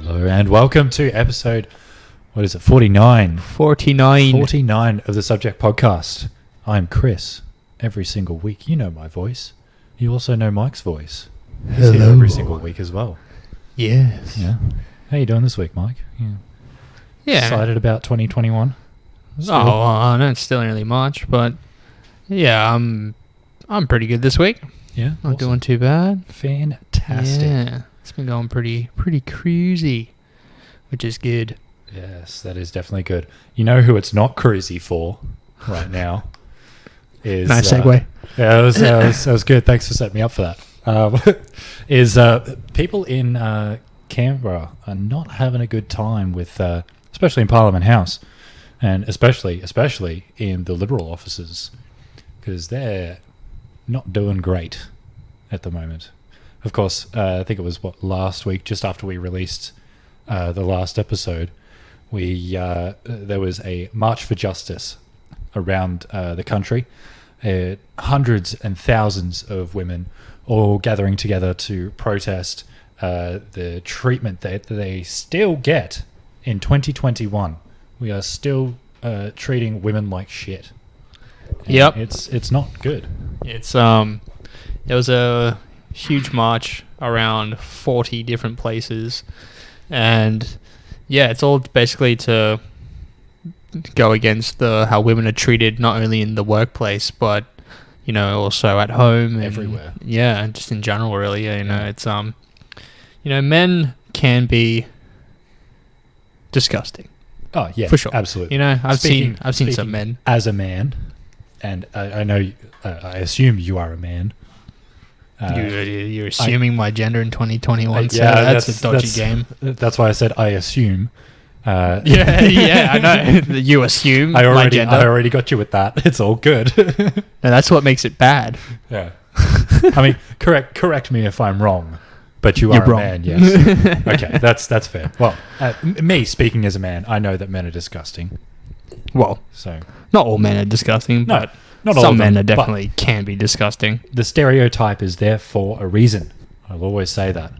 Hello and welcome to episode, 49? 49 of the Subject Podcast. I'm Chris. Every single week, you know my voice. You also know Mike's voice. He's here every single week as well. Yes. Yeah. How you doing this week, Mike? Yeah. Excited about 2021? Oh, no, it's still early March, but yeah, I'm pretty good this week. Yeah. Not doing too bad. Fantastic. Yeah. It's been going pretty cruisy, which is good. Yes, that is definitely good. You know who it's not cruisy for right now? Is nice segue. Yeah, that was good. Thanks for setting me up for that. People in Canberra are not having a good time with, especially in Parliament House, and especially in the Liberal offices, because they're not doing great at the moment. Of course, I think it was last week, just after we released the last episode, there was a March for Justice around the country. Hundreds and thousands of women all gathering together to protest the treatment that they still get in 2021. We are still treating women like shit. And yep, it's not good. There was a huge march around 40 different places, and yeah, it's all basically to go against how women are treated, not only in the workplace but also at home and everywhere. Yeah, and just in general, really. It's men can be disgusting. Oh yeah, for sure, absolutely. I've seen some men. As a man, and I know, I assume you are a man. You're assuming my gender in 2021, so yeah, that's a dodgy game. That's why I said I assume. Yeah, I know. You assume my gender. I already got you with that. It's all good. No, that's what makes it bad. Yeah. I mean, correct me if I'm wrong, but you're a wrong. man, yes. Okay, that's fair. Well, me speaking as a man, I know that men are disgusting. Well, so not all men are disgusting, but not all some of them, men are definitely can be disgusting. The stereotype is there for a reason. I'll always say that.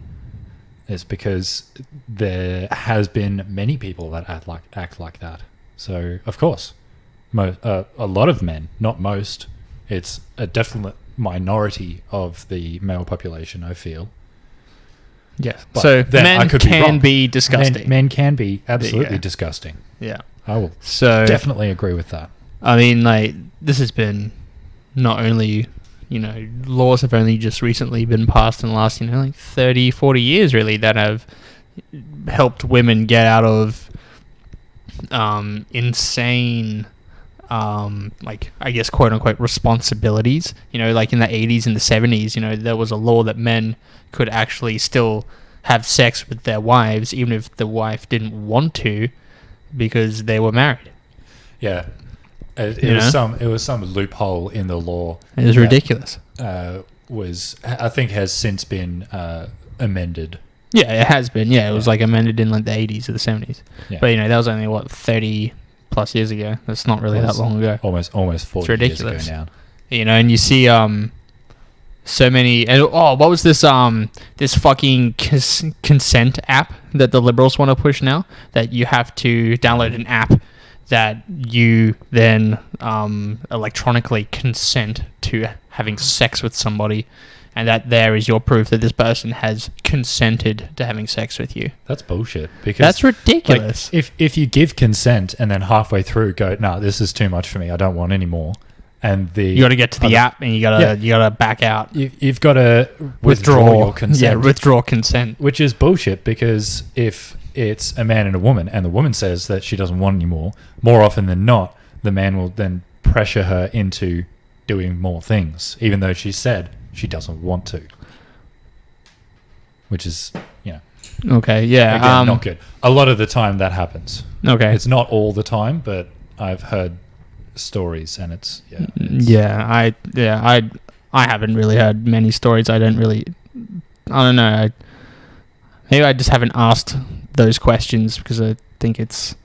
It's because there has been many people that act like that. So, of course, a lot of men, not most, it's a definite minority of the male population, I feel. Yes. But so men can be disgusting. Men can be absolutely disgusting. Yeah. I will definitely agree with that. I mean, this has been not only, laws have only just recently been passed in the last, 30, 40 years, really, that have helped women get out of insane, I guess, quote-unquote, responsibilities. Like in the 80s and the 70s, there was a law that men could actually still have sex with their wives, even if the wife didn't want to, because they were married. Yeah. It was some loophole in the law. It was ridiculous. I think has since been amended. Yeah, it has been. Yeah, it was amended in the 80s or the 70s. Yeah. But that was only 30 plus years ago. That's not really that long ago. Almost 40 years ago now. And you see so many. And what was this this fucking consent app that the Liberals want to push now? That you have to download an app that you then electronically consent to having sex with somebody, and that there is your proof that this person has consented to having sex with you. That's bullshit. Because that's ridiculous. If you give consent and then halfway through go, nah, this is too much for me, I don't want any more, and you got to get to the app and you got to back out. You've got to withdraw your consent. Yeah, withdraw consent, which is bullshit, because if it's a man and a woman, and the woman says that she doesn't want any more often than not, the man will then pressure her into doing more things, even though she said she doesn't want to. Which is, okay, yeah, again, not good. A lot of the time that happens. Okay, it's not all the time, but I've heard stories, and I haven't really heard many stories. I don't know. Maybe I just haven't asked those questions because I think it's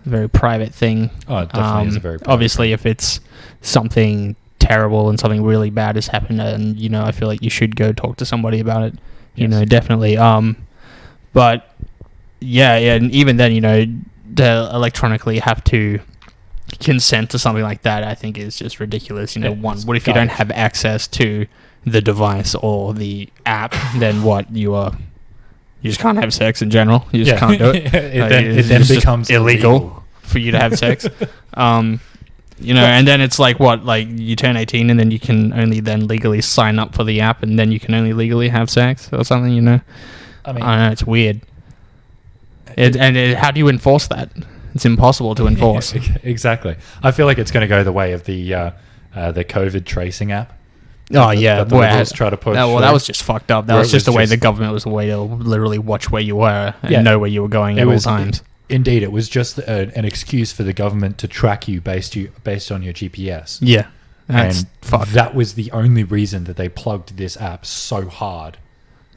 a very private thing. Oh, it definitely is a very private obviously thing. If it's something terrible and something really bad has happened, and I feel like you should go talk to somebody about it. Yes. Definitely. But yeah, and even then, to electronically have to consent to something like that, I think is just ridiculous. What if you don't have access to the device or the app? Then what? You just can't have sex in general. You just can't do it. It then becomes illegal for you to have sex. And then it's like what? Like you turn 18 and then you can only then legally sign up for the app, and then you can only legally have sex or something. I mean, I don't know. It's weird. How do you enforce that? It's impossible to enforce. Exactly. I feel like it's going to go the way of the COVID tracing app. Oh yeah, the liberals try to push. That was just fucked up. That was just the way the government was a way to literally watch where you were and know where you were going at all times. Indeed, it was just an excuse for the government to track you based on your GPS. Yeah, and that was the only reason that they plugged this app so hard.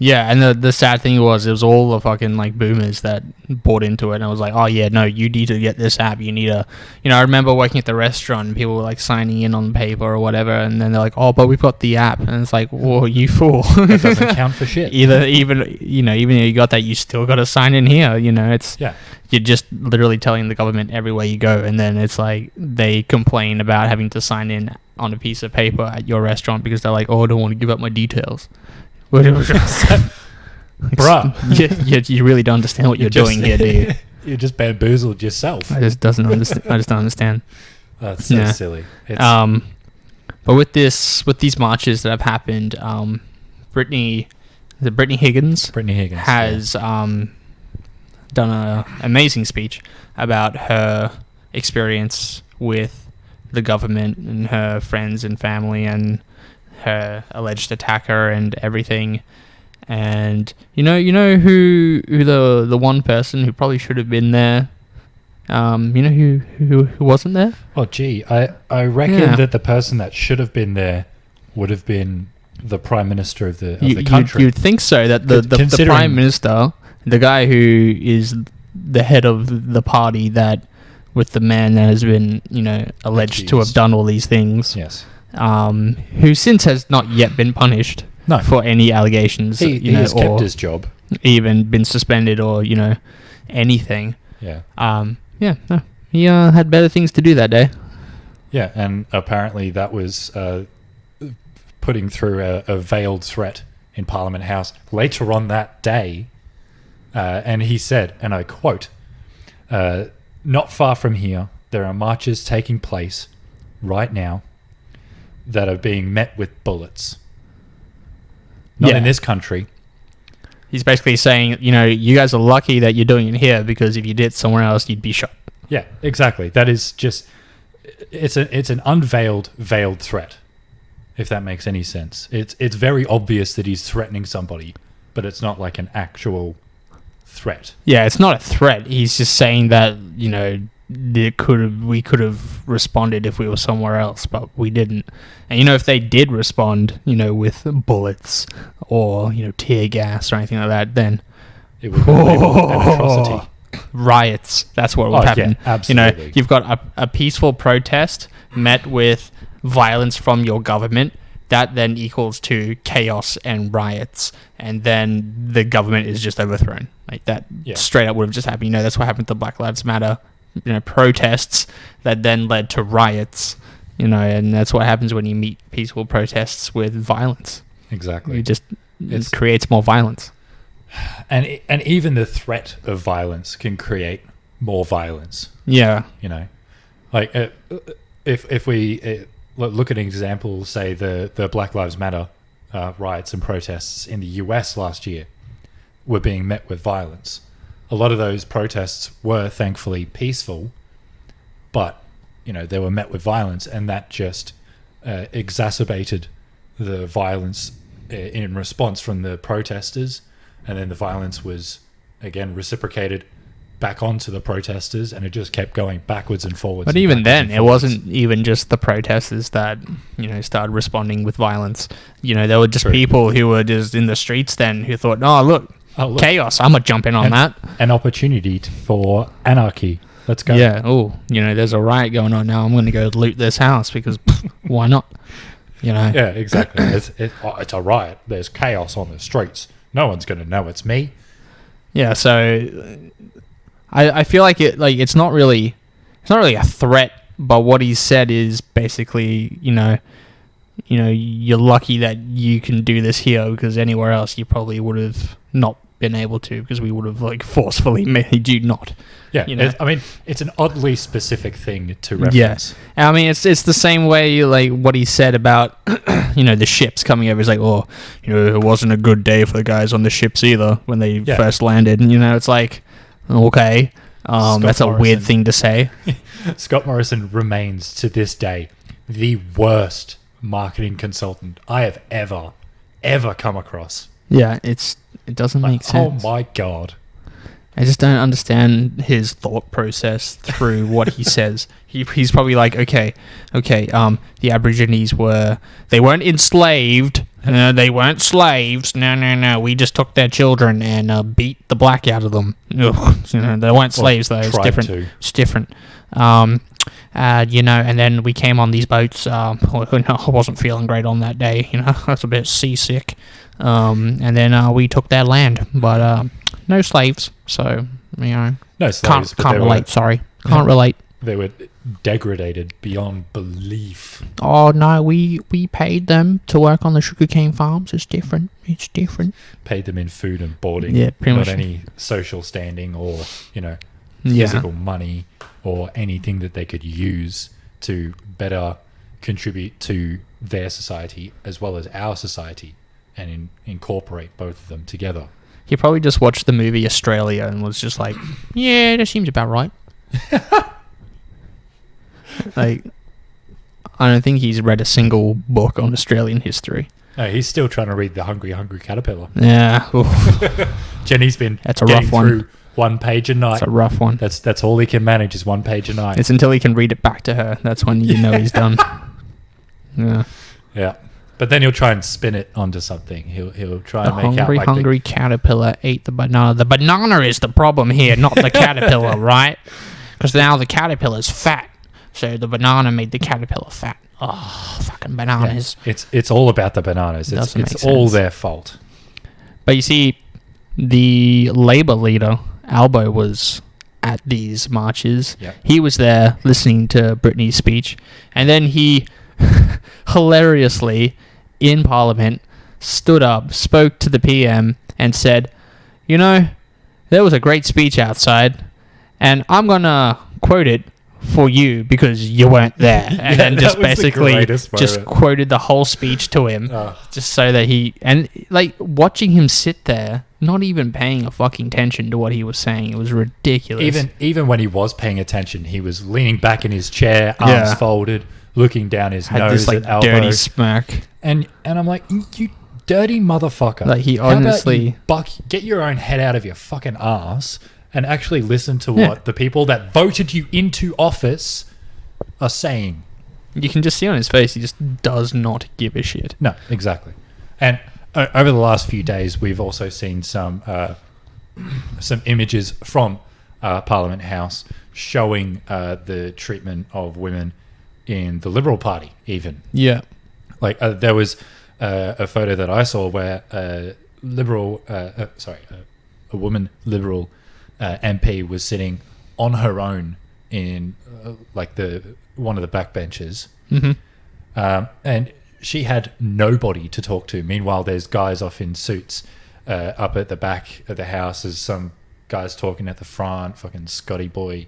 Yeah, and the sad thing was, it was all the fucking like boomers that bought into it, and I was like, oh yeah, no, you need to get this app. You need to, I remember working at the restaurant, and people were like signing in on paper or whatever, and then they're like, oh, but we've got the app, and it's like, whoa, you fool. That doesn't count for shit. Even if you got that, you still got to sign in here. You're just literally telling the government everywhere you go, and then it's like they complain about having to sign in on a piece of paper at your restaurant because they're like, oh, I don't want to give up my details. Bruh. You really don't understand what you're doing here, do you? You just bamboozled yourself. I just don't understand. That's so silly. But with these marches that have happened, Brittany Higgins has done an amazing speech about her experience with the government and her friends and family and her alleged attacker and everything. And you know who the one person who probably should have been there, who wasn't there? Oh gee, I reckon that the person that should have been there would have been the Prime Minister of the country. You'd think so, that the Prime Minister, the guy who is the head of the party that with the man that has been alleged to have done all these things. Yes. Who since has not yet been punished for any allegations. He has kept his job. Even been suspended or, anything. Yeah. He had better things to do that day. Yeah, and apparently that was putting through a veiled threat in Parliament House later on that day. And he said, and I quote, not far from here, there are marches taking place right now that are being met with bullets. Not in this country. He's basically saying, you guys are lucky that you're doing it here, because if you did it somewhere else, you'd be shot. Yeah, exactly. That is just, it's an veiled threat, if that makes any sense. It's very obvious that he's threatening somebody, but it's not like an actual threat. Yeah, it's not a threat. He's just saying that, we could have responded if we were somewhere else, but we didn't. And if they did respond, with bullets or tear gas or anything like that, then it would be an atrocity. Riots. That's what would happen. Yeah, absolutely. You've got a peaceful protest met with violence from your government. That then equals to chaos and riots, and then the government is just overthrown. Like that, straight up would have just happened. That's what happened to Black Lives Matter. Protests that then led to riots, and that's what happens when you meet peaceful protests with violence. Exactly. It creates more violence. And even the threat of violence can create more violence. Yeah. Like if we look at an example, say the Black Lives Matter riots and protests in the US last year were being met with violence. A lot of those protests were thankfully peaceful, but they were met with violence, and that just exacerbated the violence in response from the protesters, and then the violence was again reciprocated back onto the protesters, and it just kept going backwards and forwards. But even then, it wasn't even just the protesters that started responding with violence. There were just people who were just in the streets then who thought, oh look, chaos, I'm gonna jump in on that. An opportunity for anarchy. Let's go. Yeah. Oh, there's a riot going on now. I'm gonna go loot this house because why not? Yeah, exactly. It's a riot. There's chaos on the streets. No one's gonna know it's me. Yeah, so I feel like it's not really a threat, but what he said is basically, you're lucky that you can do this here, because anywhere else you probably would have not been able to, because we would have like forcefully made you not. Yeah, You know? I mean, it's an oddly specific thing to reference. I mean, it's the same way like what he said about the ships coming over. It's like, oh, it wasn't a good day for the guys on the ships either when they first landed. And it's like, okay, that's a weird thing to say. Scott Morrison remains to this day the worst marketing consultant I have ever come across. Yeah, it doesn't make sense. Oh my god. I just don't understand his thought process through what he says. He's probably like, okay, the Aborigines they weren't enslaved. They weren't slaves. No. We just took their children and beat the black out of them. They weren't slaves though. It's different. It's different. And then we came on these boats. I wasn't feeling great on that day. I was a bit seasick. And then we took their land, but no slaves. So no slaves. Can't relate. Sorry, can't relate. They were degraded beyond belief. Oh no, we paid them to work on the sugarcane farms. It's different. Paid them in food and boarding. Yeah, pretty not much. Any social standing or physical money or anything that they could use to better contribute to their society as well as our society and incorporate both of them together. He probably just watched the movie Australia and was just like, yeah, that seems about right. Like, I don't think he's read a single book on Australian history. No, he's still trying to read The Hungry Caterpillar. Yeah. Jenny's been That's a rough one. through one page a night. It's a rough one. That's all he can manage is one page a night. It's until he can read it back to her. That's when you know he's done. Yeah. Yeah. But then he'll try and spin it onto something. He'll try and make out like hungry caterpillar ate the banana. The banana is the problem here, not the caterpillar, right? Because now the caterpillar's fat, so the banana made the caterpillar fat. Oh, fucking bananas! Yeah, it's all about the bananas. It's all their fault. But you see, the Labour leader Albo was at these marches. Yep. He was there listening to Britney's speech, and then he hilariously, in Parliament, stood up, spoke to the PM, and said, there was a great speech outside, and I'm going to quote it for you because you weren't there. And then just basically just quoted the whole speech to him, just so that watching him sit there, not even paying a fucking attention to what he was saying. It was ridiculous. Even when he was paying attention, he was leaning back in his chair, arms folded, looking down his nose this at elbow. dirty smirk. And I'm like, you dirty motherfucker. Like, he honestly... get your own head out of your fucking ass and actually listen to what the people that voted you into office are saying. You can just see on his face, he just does not give a shit. No, exactly. And over the last few days, we've also seen some images from Parliament House showing the treatment of women in the Liberal Party, even. Yeah. Like, there was a photo that I saw where a woman Liberal MP was sitting on her own in one of the back benches, and she had nobody to talk to. Meanwhile, there's guys off in suits up at the back of the house. There's some guys talking at the front, fucking Scotty Boy,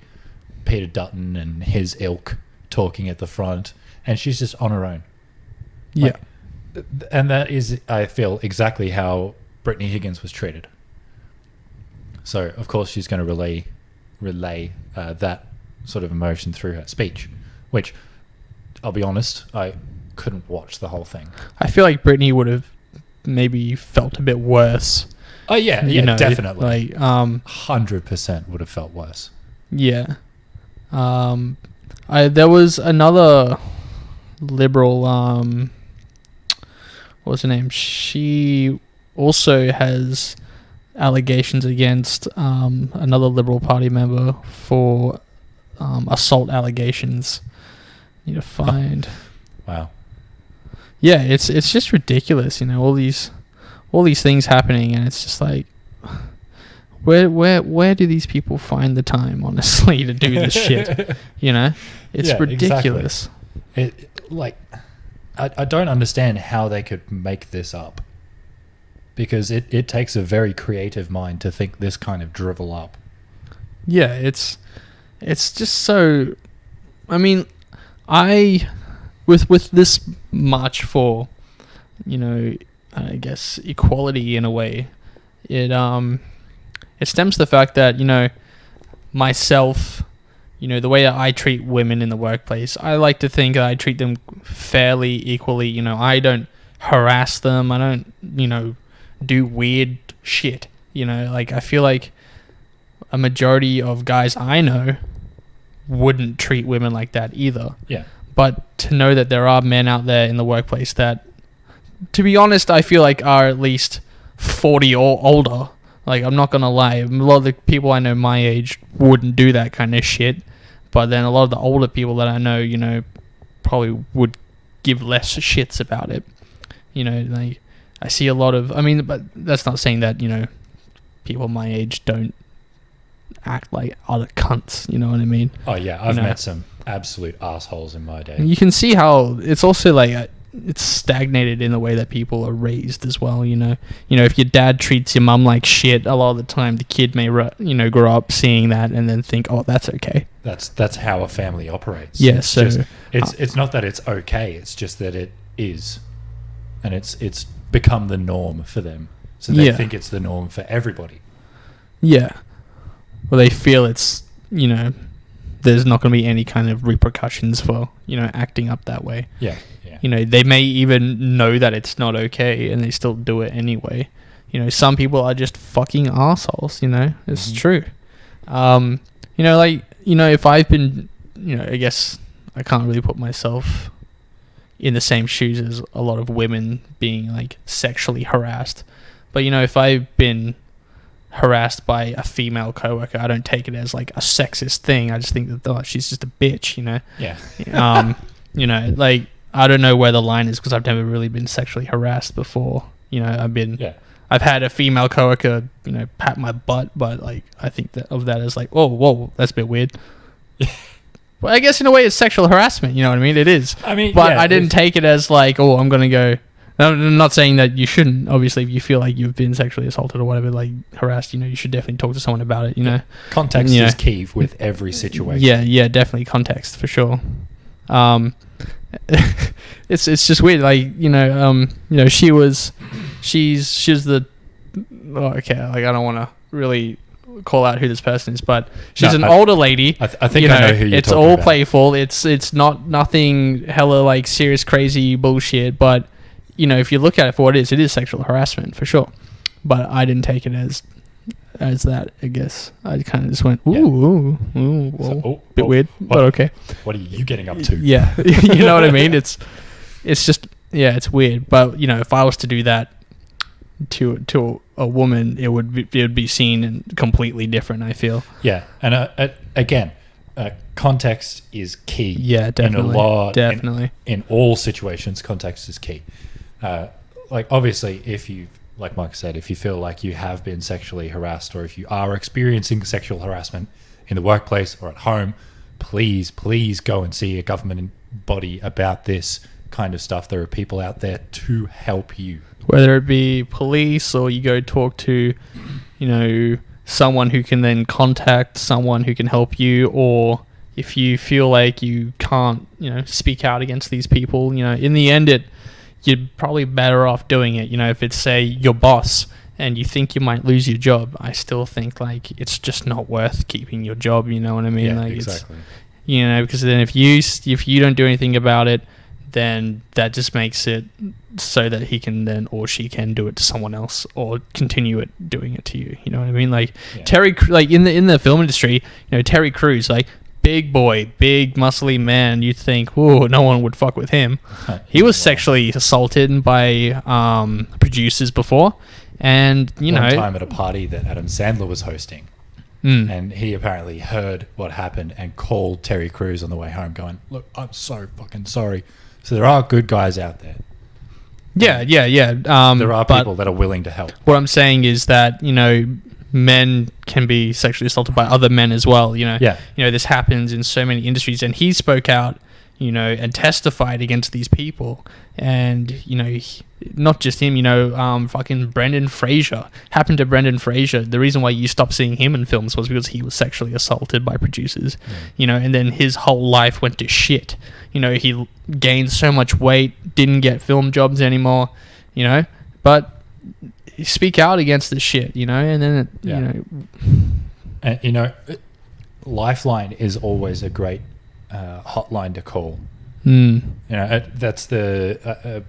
Peter Dutton and his ilk talking at the front, and she's just on her own. Yeah. And that is, I feel, exactly how Brittany Higgins was treated. So, of course, she's going to relay that sort of emotion through her speech, which, I'll be honest, I couldn't watch the whole thing. I feel like Brittany would have maybe felt a bit worse. Oh, yeah, definitely. Like, 100% would have felt worse. Yeah. There was another Liberal, what's her name? She also has allegations against another Liberal Party member for assault allegations. Need to find. Wow. Yeah, it's just ridiculous, all these things happening, and it's just like, Where do these people find the time, honestly, to do this shit? You know, it's Yeah, ridiculous. I don't understand how they could make this up, because it takes a very creative mind to think this kind of drivel up. Yeah, it's just so. I mean, with this march for, you know, I guess equality in a way, it stems the fact that, you know, myself, you know, the way that I treat women in the workplace, I like to think that I treat them fairly equally. You know, I don't harass them. I don't, you know, do weird shit. You know, like, I feel like a majority of guys I know wouldn't treat women like that either. Yeah. But to know that there are men out there in the workplace that, to be honest, I feel like are at least 40 or older. Like, I'm not going to lie. A lot of the people I know my age wouldn't do that kind of shit. But then a lot of the older people that I know, you know, probably would give less shits about it. You know, like, I see a lot of... I mean, but that's not saying that, you know, people my age don't act like other cunts. You know what I mean? Oh, yeah. I've met some absolute assholes in my day. And you can see how it's also like... it's stagnated in the way that people are raised as well, you know. You know, if your dad treats your mum like shit, a lot of the time the kid may, you know, grow up seeing that and then think, oh, that's okay. That's how a family operates. Yeah, it's not that it's okay, it's just that it is. And it's become the norm for them. So they think it's the norm for everybody. Yeah. Well, they feel it's, you know, there's not going to be any kind of repercussions for, you know, acting up that way. Yeah. You know, they may even know that it's not okay and they still do it anyway. You know, some people are just fucking assholes, you know. It's true. You know, like, you know, if I've been, you know, I guess I can't really put myself in the same shoes as a lot of women being, like, sexually harassed. But, you know, if I've been harassed by a female coworker, I don't take it as, like, a sexist thing. I just think that, oh, she's just a bitch, you know. Yeah. You know, like, I don't know where the line is because I've never really been sexually harassed before. You know, I've had a female coworker, you know, pat my butt, but, like, I think that of that as like, oh, whoa, that's a bit weird. Well, I guess in a way it's sexual harassment, you know what I mean? It is. I mean, but I didn't take it as like, oh, I'm going to go. I'm not saying that you shouldn't. Obviously, if you feel like you've been sexually assaulted or whatever, like harassed, you know, you should definitely talk to someone about it, you know. Context is key with every situation. Yeah, definitely context for sure. It's just weird, like, you know, she's the okay, like, I don't want to really call out who this person is, but she's an older lady. I think, you know, I know who you're talking about. It's all playful. It's not nothing hella like serious crazy bullshit, but, you know, if you look at it for what it is sexual harassment for sure. But I didn't take it as that, I guess. I kind of just went, ooh, whoa, bit weird, but okay. What are you getting up to? Yeah, you know what I mean? It's just, yeah, it's weird. But, you know, if I was to do that to a woman, it would be seen completely different, I feel. Yeah, and again, context is key. Yeah, definitely. Definitely. In all situations, context is key. Like, obviously, if you... like Mike said, if you feel like you have been sexually harassed or if you are experiencing sexual harassment in the workplace or at home, please go and see a government body about this kind of stuff. There are people out there to help you. Whether it be police or you go talk to, you know, someone who can then contact someone who can help you, or if you feel like you can't, you know, speak out against these people, you know, in the end you're probably better off doing it. You know, if it's, say, your boss and you think you might lose your job, I still think, like, it's just not worth keeping your job, you know what I mean? Yeah, like, exactly. It's, you know, because then if you don't do anything about it, then that just makes it so that he can then, or she can, do it to someone else or continue doing it to you. You know what I mean? Like, Terry, like, in the film industry, you know, Terry Crews, like, big boy, big muscly man. You'd think, whoa, no one would fuck with him. He was sexually assaulted by producers before, and you know, one time at a party that Adam Sandler was hosting, and he apparently heard what happened and called Terry Crews on the way home, going, "Look, I'm so fucking sorry." So there are good guys out there. Yeah. There are people that are willing to help. What I'm saying is that, you know, men can be sexually assaulted by other men as well. Yeah. This happens in so many industries, and he spoke out, and testified against these people. And not just him, fucking Brendan Fraser happened to Brendan Fraser. The reason why you stopped seeing him in films was because he was sexually assaulted by producers. And then his whole life went to shit. He gained so much weight, didn't get film jobs anymore. But speak out against this shit, and then and Lifeline is always a great hotline to call. That's the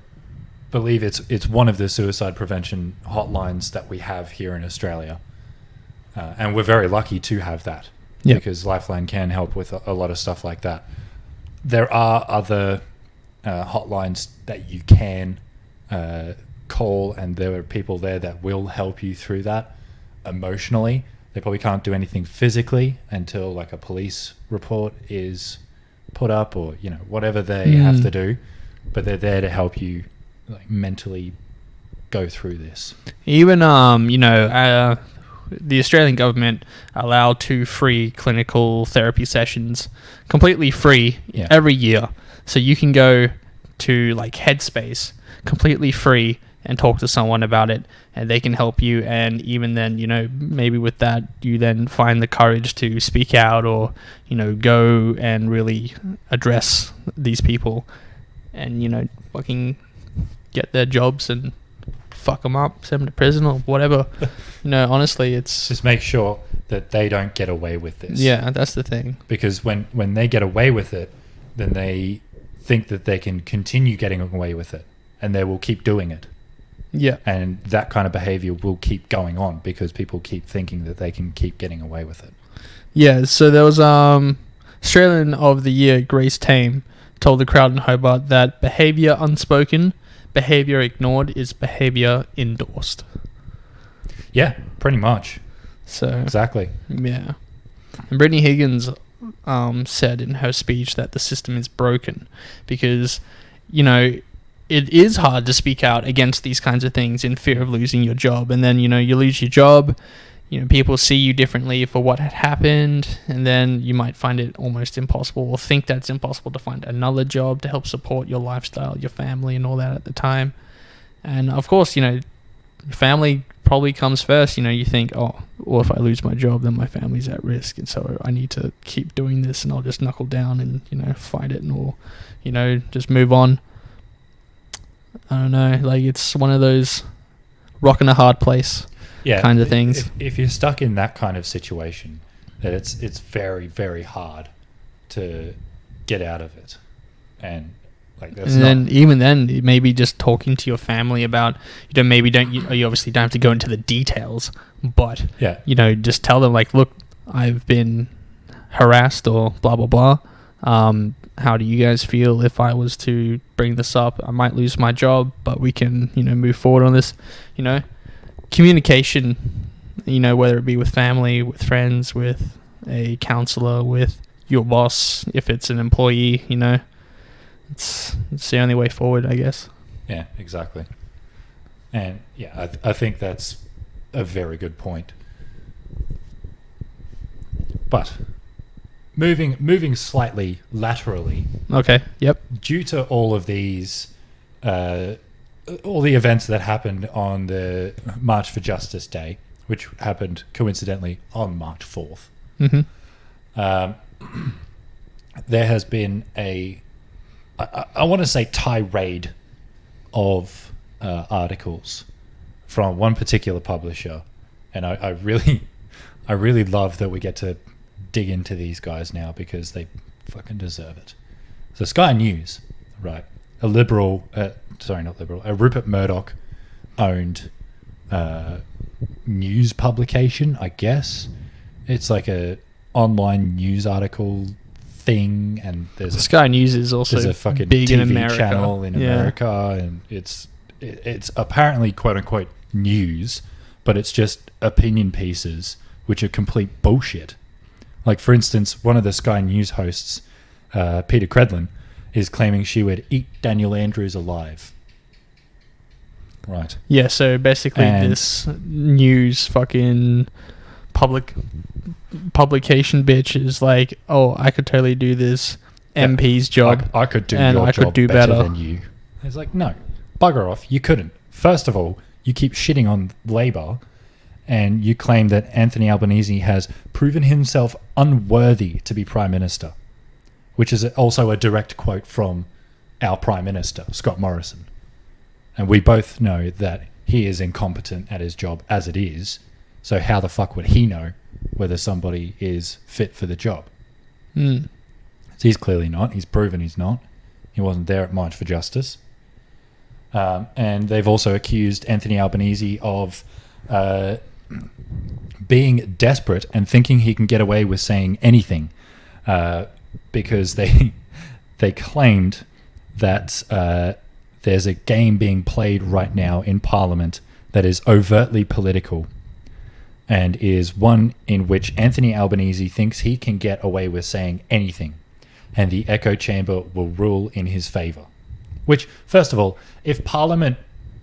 believe it's one of the suicide prevention hotlines that we have here in Australia, and we're very lucky to have that because Lifeline can help with a lot of stuff like that. There are other hotlines that you can call, and there are people there that will help you through that emotionally. They probably can't do anything physically until like a police report is put up, or whatever they have to do, but they're there to help you like mentally go through this. Even the Australian government allow 2 free clinical therapy sessions, completely free, every year. So you can go to like Headspace, completely free, and talk to someone about it, and they can help you. And even then, maybe with that, you then find the courage to speak out, or go and really address these people, and fucking get their jobs and fuck them up, send them to prison or whatever. Honestly, it's just make sure that they don't get away with this. Yeah, that's the thing. Because when they get away with it, then they think that they can continue getting away with it, and they will keep doing it. Yeah. And that kind of behavior will keep going on because people keep thinking that they can keep getting away with it. Yeah, so there was Australian of the Year Grace Tame told the crowd in Hobart that behavior unspoken, behavior ignored is behavior endorsed. Yeah, pretty much. So exactly. Yeah. And Brittany Higgins said in her speech that the system is broken because, it is hard to speak out against these kinds of things in fear of losing your job. And then, you lose your job, people see you differently for what had happened. And then you might find it almost impossible, or think that it's impossible to find another job to help support your lifestyle, your family and all that at the time. And of course, your family probably comes first. You think, oh, well, if I lose my job, then my family's at risk. And so I need to keep doing this, and I'll just knuckle down and, fight it, or, just move on. I don't know, like it's one of those rock in a hard place kind of things. If you're stuck in that kind of situation, that it's very, very hard to get out of it. And like that's even then, maybe just talking to your family about, maybe you obviously don't have to go into the details, but just tell them like, look, I've been harassed or blah blah blah. How do you guys feel if I was to bring this up? I might lose my job, but we can, move forward on this. Communication, whether it be with family, with friends, with a counselor, with your boss, if it's an employee, it's the only way forward, I guess. Yeah, exactly. And yeah, I think that's a very good point. But moving slightly laterally. Okay. Yep. Due to all of these, all the events that happened on the March for Justice Day, which happened coincidentally on March 4th, there has been I want to say tirade of articles from one particular publisher, and I really love that we get to dig into these guys now because they fucking deserve it. So Sky News, right? A Rupert Murdoch owned news publication, I guess. It's like a online news article thing, and there's Sky News is also a fucking big TV in America. channel in America, and it's apparently quote unquote news, but it's just opinion pieces which are complete bullshit. Like, for instance, one of the Sky News hosts, Peter Credlin, is claiming she would eat Daniel Andrews alive. Right. Yeah, so basically And- this news fucking publication bitch is like, oh, I could totally do this MP's job. I could do and your I could job do better better. than you. It's like, no, bugger off. You couldn't. First of all, you keep shitting on Labour, and you claim that Anthony Albanese has proven himself unworthy to be Prime Minister, which is also a direct quote from our Prime Minister, Scott Morrison. And we both know that he is incompetent at his job as it is, so how the fuck would he know whether somebody is fit for the job? Mm. So he's clearly not. He's proven he's not. He wasn't there at March for Justice. And they've also accused Anthony Albanese of being desperate and thinking he can get away with saying anything, because they claimed that there's a game being played right now in Parliament that is overtly political, and is one in which Anthony Albanese thinks he can get away with saying anything, and the echo chamber will rule in his favour. Which, first of all, if Parliament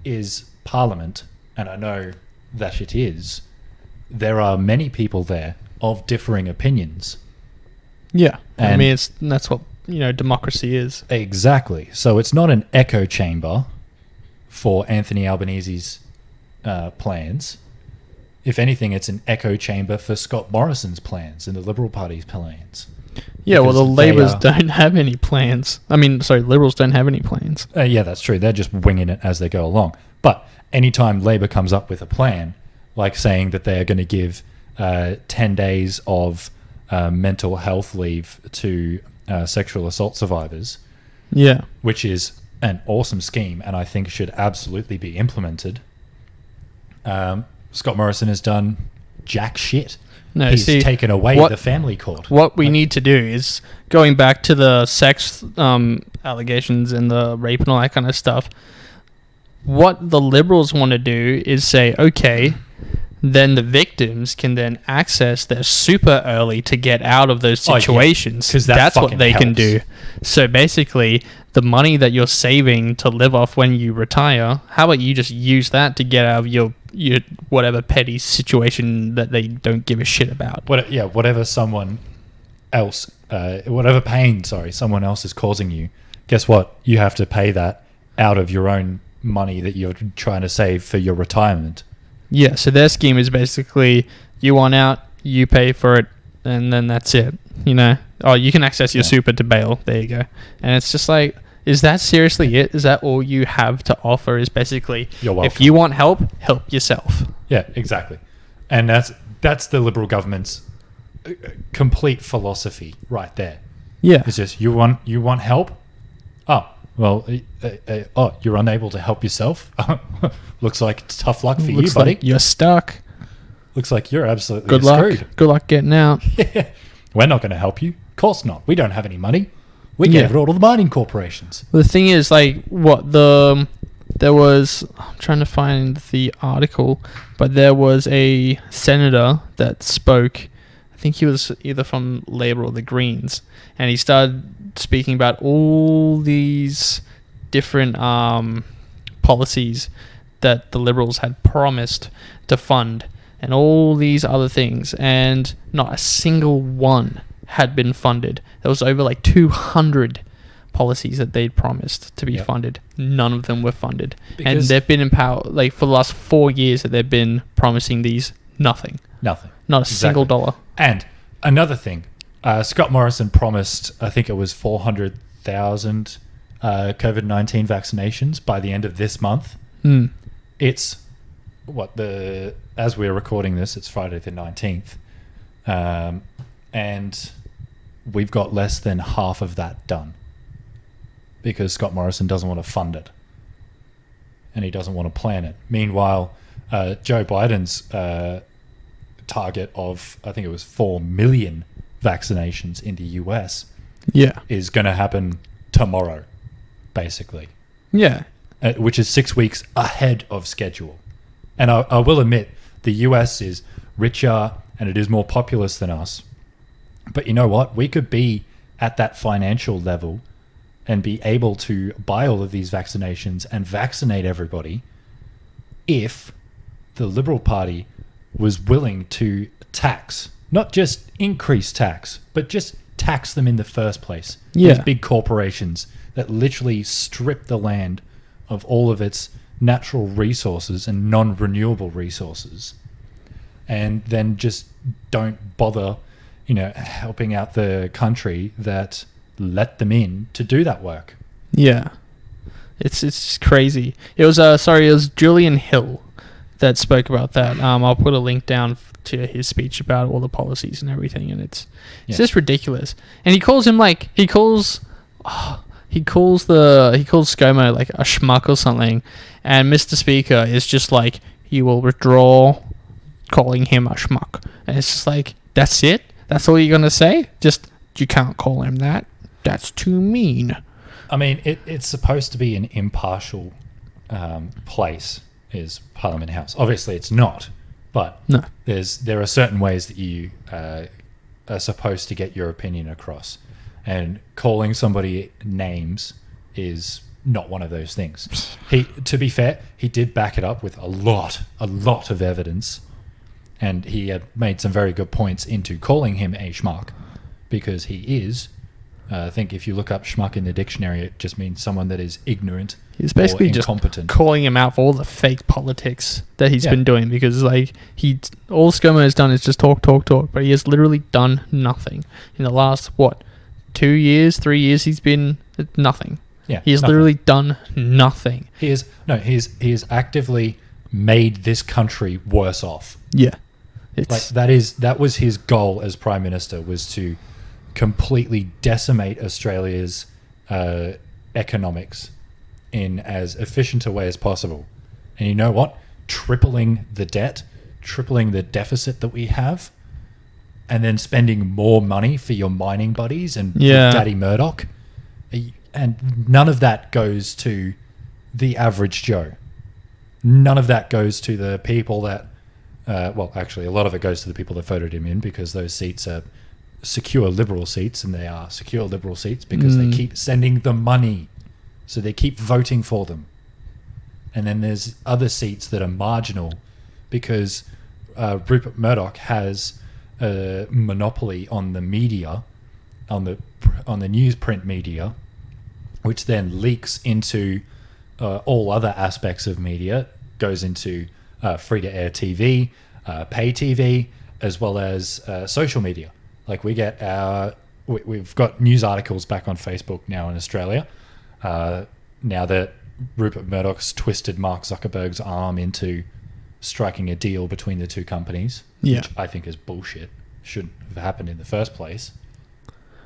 is Parliament, and I know that it is, there are many people there of differing opinions. Yeah, I And- mean, that's what democracy is. Exactly. So it's not an echo chamber for Anthony Albanese's plans. If anything, it's an echo chamber for Scott Morrison's plans and the Liberal Party's plans. Yeah, well, the Because they Labours are- don't have any plans. I mean, sorry, Liberals don't have any plans. Yeah, that's true. They're just winging it as they go along. But anytime Labor comes up with a plan, like saying that they are going to give 10 days of mental health leave to sexual assault survivors, Yeah. which is an awesome scheme and I think should absolutely be implemented, Scott Morrison has done jack shit. No, He's see, taken away what- the family court. What we need to do is, going back to the sex allegations and the rape and all that kind of stuff, what the Liberals want to do is say, okay, then the victims can then access their super early to get out of those Oh, yeah, situations. 'cause that That's what fucking they can helps. do. So basically, the money that you're saving to live off when you retire, how about you just use that to get out of your whatever petty situation that they don't give a shit about. Whatever someone else, whatever pain, someone else is causing you, guess what? You have to pay that out of your own money that you're trying to save for your retirement. Yeah, so their scheme is basically you want out, you pay for it, and then that's it. Oh, you can access your Yeah. super to bail. There you go. And it's just like, is that seriously it? Is that all you have to offer? Is basically, You're welcome. if you want help, help yourself. Yeah, exactly. And that's the Liberal government's complete philosophy right there. Yeah. It's just you want help. Oh well, you're unable to help yourself. Looks like it's tough luck for Looks you, buddy. like you're stuck. Looks like you're absolutely Good luck. screwed. Good luck getting out. We're not going to help you. Of course not. We don't have any money. We Yeah. gave it all to the mining corporations. The thing is, like, there was, I'm trying to find the article, but there was a senator that spoke. I think he was either from Labour or the Greens, and he started speaking about all these different policies that the Liberals had promised to fund, and all these other things, and not a single one had been funded. There was over like 200 policies that they'd promised to be Yep. funded. None of them were funded. And Because- they've been in power like for the last 4 years that they've been promising these nothing. Nothing. Not a single Exactly. dollar. And another thing, Scott Morrison promised, I think it was 400,000 COVID-19 vaccinations by the end of this month. Hmm. It's as we're recording this, it's Friday the 19th. And we've got less than half of that done because Scott Morrison doesn't want to fund it and he doesn't want to plan it. Meanwhile, Joe Biden's target of, I think it was 4 million vaccinations in the US Yeah. is going to happen tomorrow, basically, Yeah. which is 6 weeks ahead of schedule. And I will admit, the US is richer and it is more populous than us. But you know what? We could be at that financial level and be able to buy all of these vaccinations and vaccinate everybody if the Liberal Party was willing to tax, not just increase tax, but just tax them in the first place. Yeah. These big corporations that literally strip the land of all of its natural resources and non-renewable resources, and then just don't bother, helping out the country that let them in to do that work. Yeah. It's crazy. It was Julian Hill that spoke about that. I'll put a link down to his speech about all the policies and everything, and it's just ridiculous. And he calls Scomo like a schmuck or something, and Mr. Speaker is just like, you will withdraw calling him a schmuck. And it's just like, that's it? That's all you're gonna say? Just, you can't call him that. That's too mean. I mean, it's supposed to be an impartial place, is Parliament House. Obviously, it's not, but No. there are certain ways that you are supposed to get your opinion across, and calling somebody names is not one of those things. To be fair, he did back it up with a lot of evidence, and he had made some very good points into calling him a schmuck, because he is. I think if you look up schmuck in the dictionary, it just means someone that is ignorant. He's basically or just incompetent. calling him out for all the fake politics that he's been doing, because like all Scomo has done is just talk, but he has literally done nothing in the last 3 years. He's been nothing. Yeah, he has literally done nothing. He has actively made this country worse off. Yeah, that was his goal as Prime Minister, was to completely decimate Australia's economics in as efficient a way as possible. And you know what? Tripling the debt, tripling the deficit that we have, and then spending more money for your mining buddies and Daddy Murdoch. And none of that goes to the average Joe. None of that goes to the people that... actually, a lot of it goes to the people that voted him in, because those seats are secure Liberal seats, and they are secure Liberal seats because they keep sending them money. So they keep voting for them. And then there's other seats that are marginal because Rupert Murdoch has a monopoly on the media, on the newsprint media, which then leaks into all other aspects of media, goes into free-to-air TV, pay TV, as well as social media. Like we've got news articles back on Facebook now in Australia. Now that Rupert Murdoch's twisted Mark Zuckerberg's arm into striking a deal between the two companies, which I think is bullshit. Shouldn't have happened in the first place.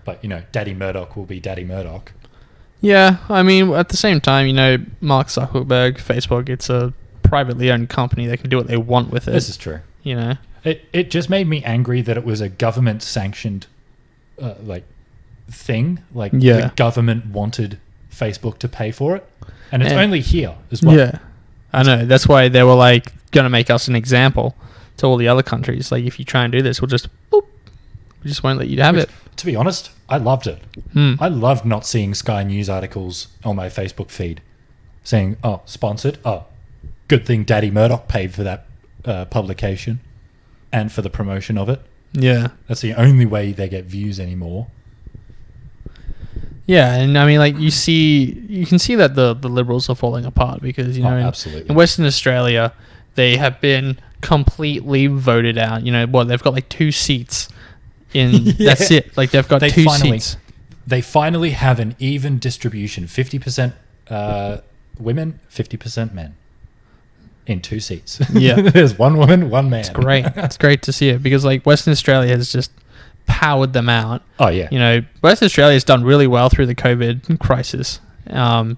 But, Daddy Murdoch will be Daddy Murdoch. Yeah, I mean, at the same time, Mark Zuckerberg, Facebook, it's a privately owned company. They can do what they want with it. This is true. It just made me angry that it was a government-sanctioned thing. The government wanted Facebook to pay for it. And it's only here as well. Yeah, I know. That's why they were going to make us an example to all the other countries. Like, if you try and do this, we'll just, boop, we just won't let you have it. To be honest, I loved it. I loved not seeing Sky News articles on my Facebook feed saying, sponsored. Good thing Daddy Murdoch paid for that publication and for the promotion of it. Yeah. That's the only way they get views anymore. Yeah, and I mean, you can see that the Liberals are falling apart because, absolutely. In Western Australia, they have been completely voted out. They've got 2 seats in, that's it. They've got 2 seats. They finally have an even distribution, 50% women, 50% men. In 2 seats. Yeah. There's 1 woman, 1 man. It's great. It's great to see it because Western Australia has just powered them out. Oh, yeah. Western Australia has done really well through the COVID crisis.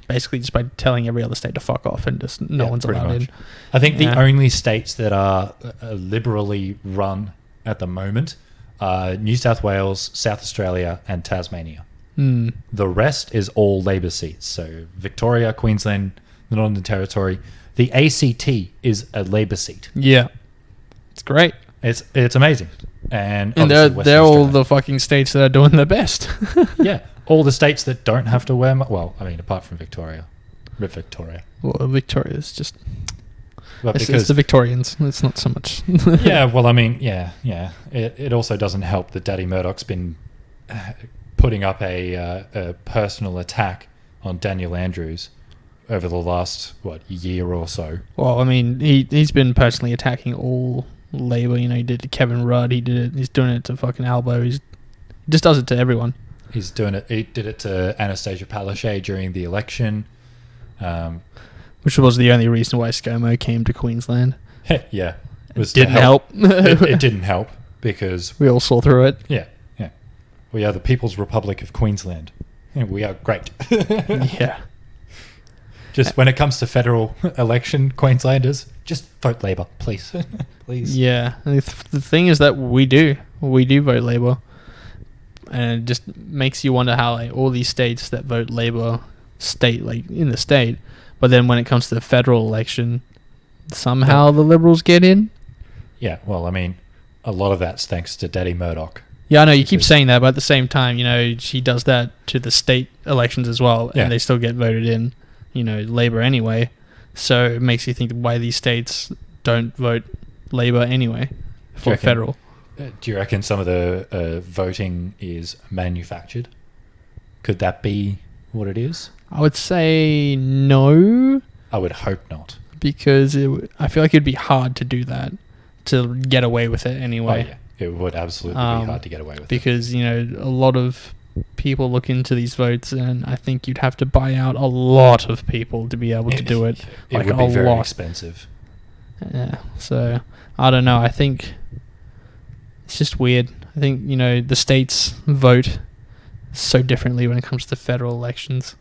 Basically just by telling every other state to fuck off and just no one's allowed in. I think the only states that are liberally run at the moment are New South Wales, South Australia and Tasmania. The rest is all Labor seats. So Victoria, Queensland, the Northern Territory. The ACT is a Labor seat. Yeah. It's great. It's amazing. And they're all the fucking states that are doing the best. Yeah. All the states that don't have to wear... apart from Victoria. Rip Victoria. Well, Victoria's just... But It's the Victorians. It's not so much. yeah, well, I mean, yeah. It also doesn't help that Daddy Murdoch's been putting up a personal attack on Daniel Andrews over the last year or so. Well, I mean, he's been personally attacking all Labour. You know, he did it to Kevin Rudd. He did it. He's doing it to fucking Albo. He just does it to everyone. He's doing it. He did it to Anastasia Palaszczuk during the election, which was the only reason why Scomo came to Queensland. Yeah, it didn't help. it didn't help because we all saw through it. Yeah. We are the People's Republic of Queensland. And we are great. Yeah. Just when it comes to federal election, Queenslanders, just vote Labor, please. Please. Yeah. And the thing is that we do vote Labor. And it just makes you wonder how all these states that vote Labor stay in the state, but then when it comes to the federal election, somehow the Liberals get in. Yeah, well, I mean, a lot of that's thanks to Daddy Murdoch. Yeah, I know you keep saying that, but at the same time, she does that to the state elections as well, and they still get voted in, Labor anyway. So it makes you think why these states don't vote Labor anyway for federal. Do you reckon some of the voting is manufactured? Could that be what it is? I would say no. I would hope not. Because I feel like it'd be hard to do that, to get away with it anyway. Oh, yeah. It would absolutely be hard to get away with because, a lot of people look into these votes, and I think you'd have to buy out a lot of people to be able to do it. It would be very expensive. Yeah, so I don't know. I think it's just weird. I think, the states vote so differently when it comes to federal elections.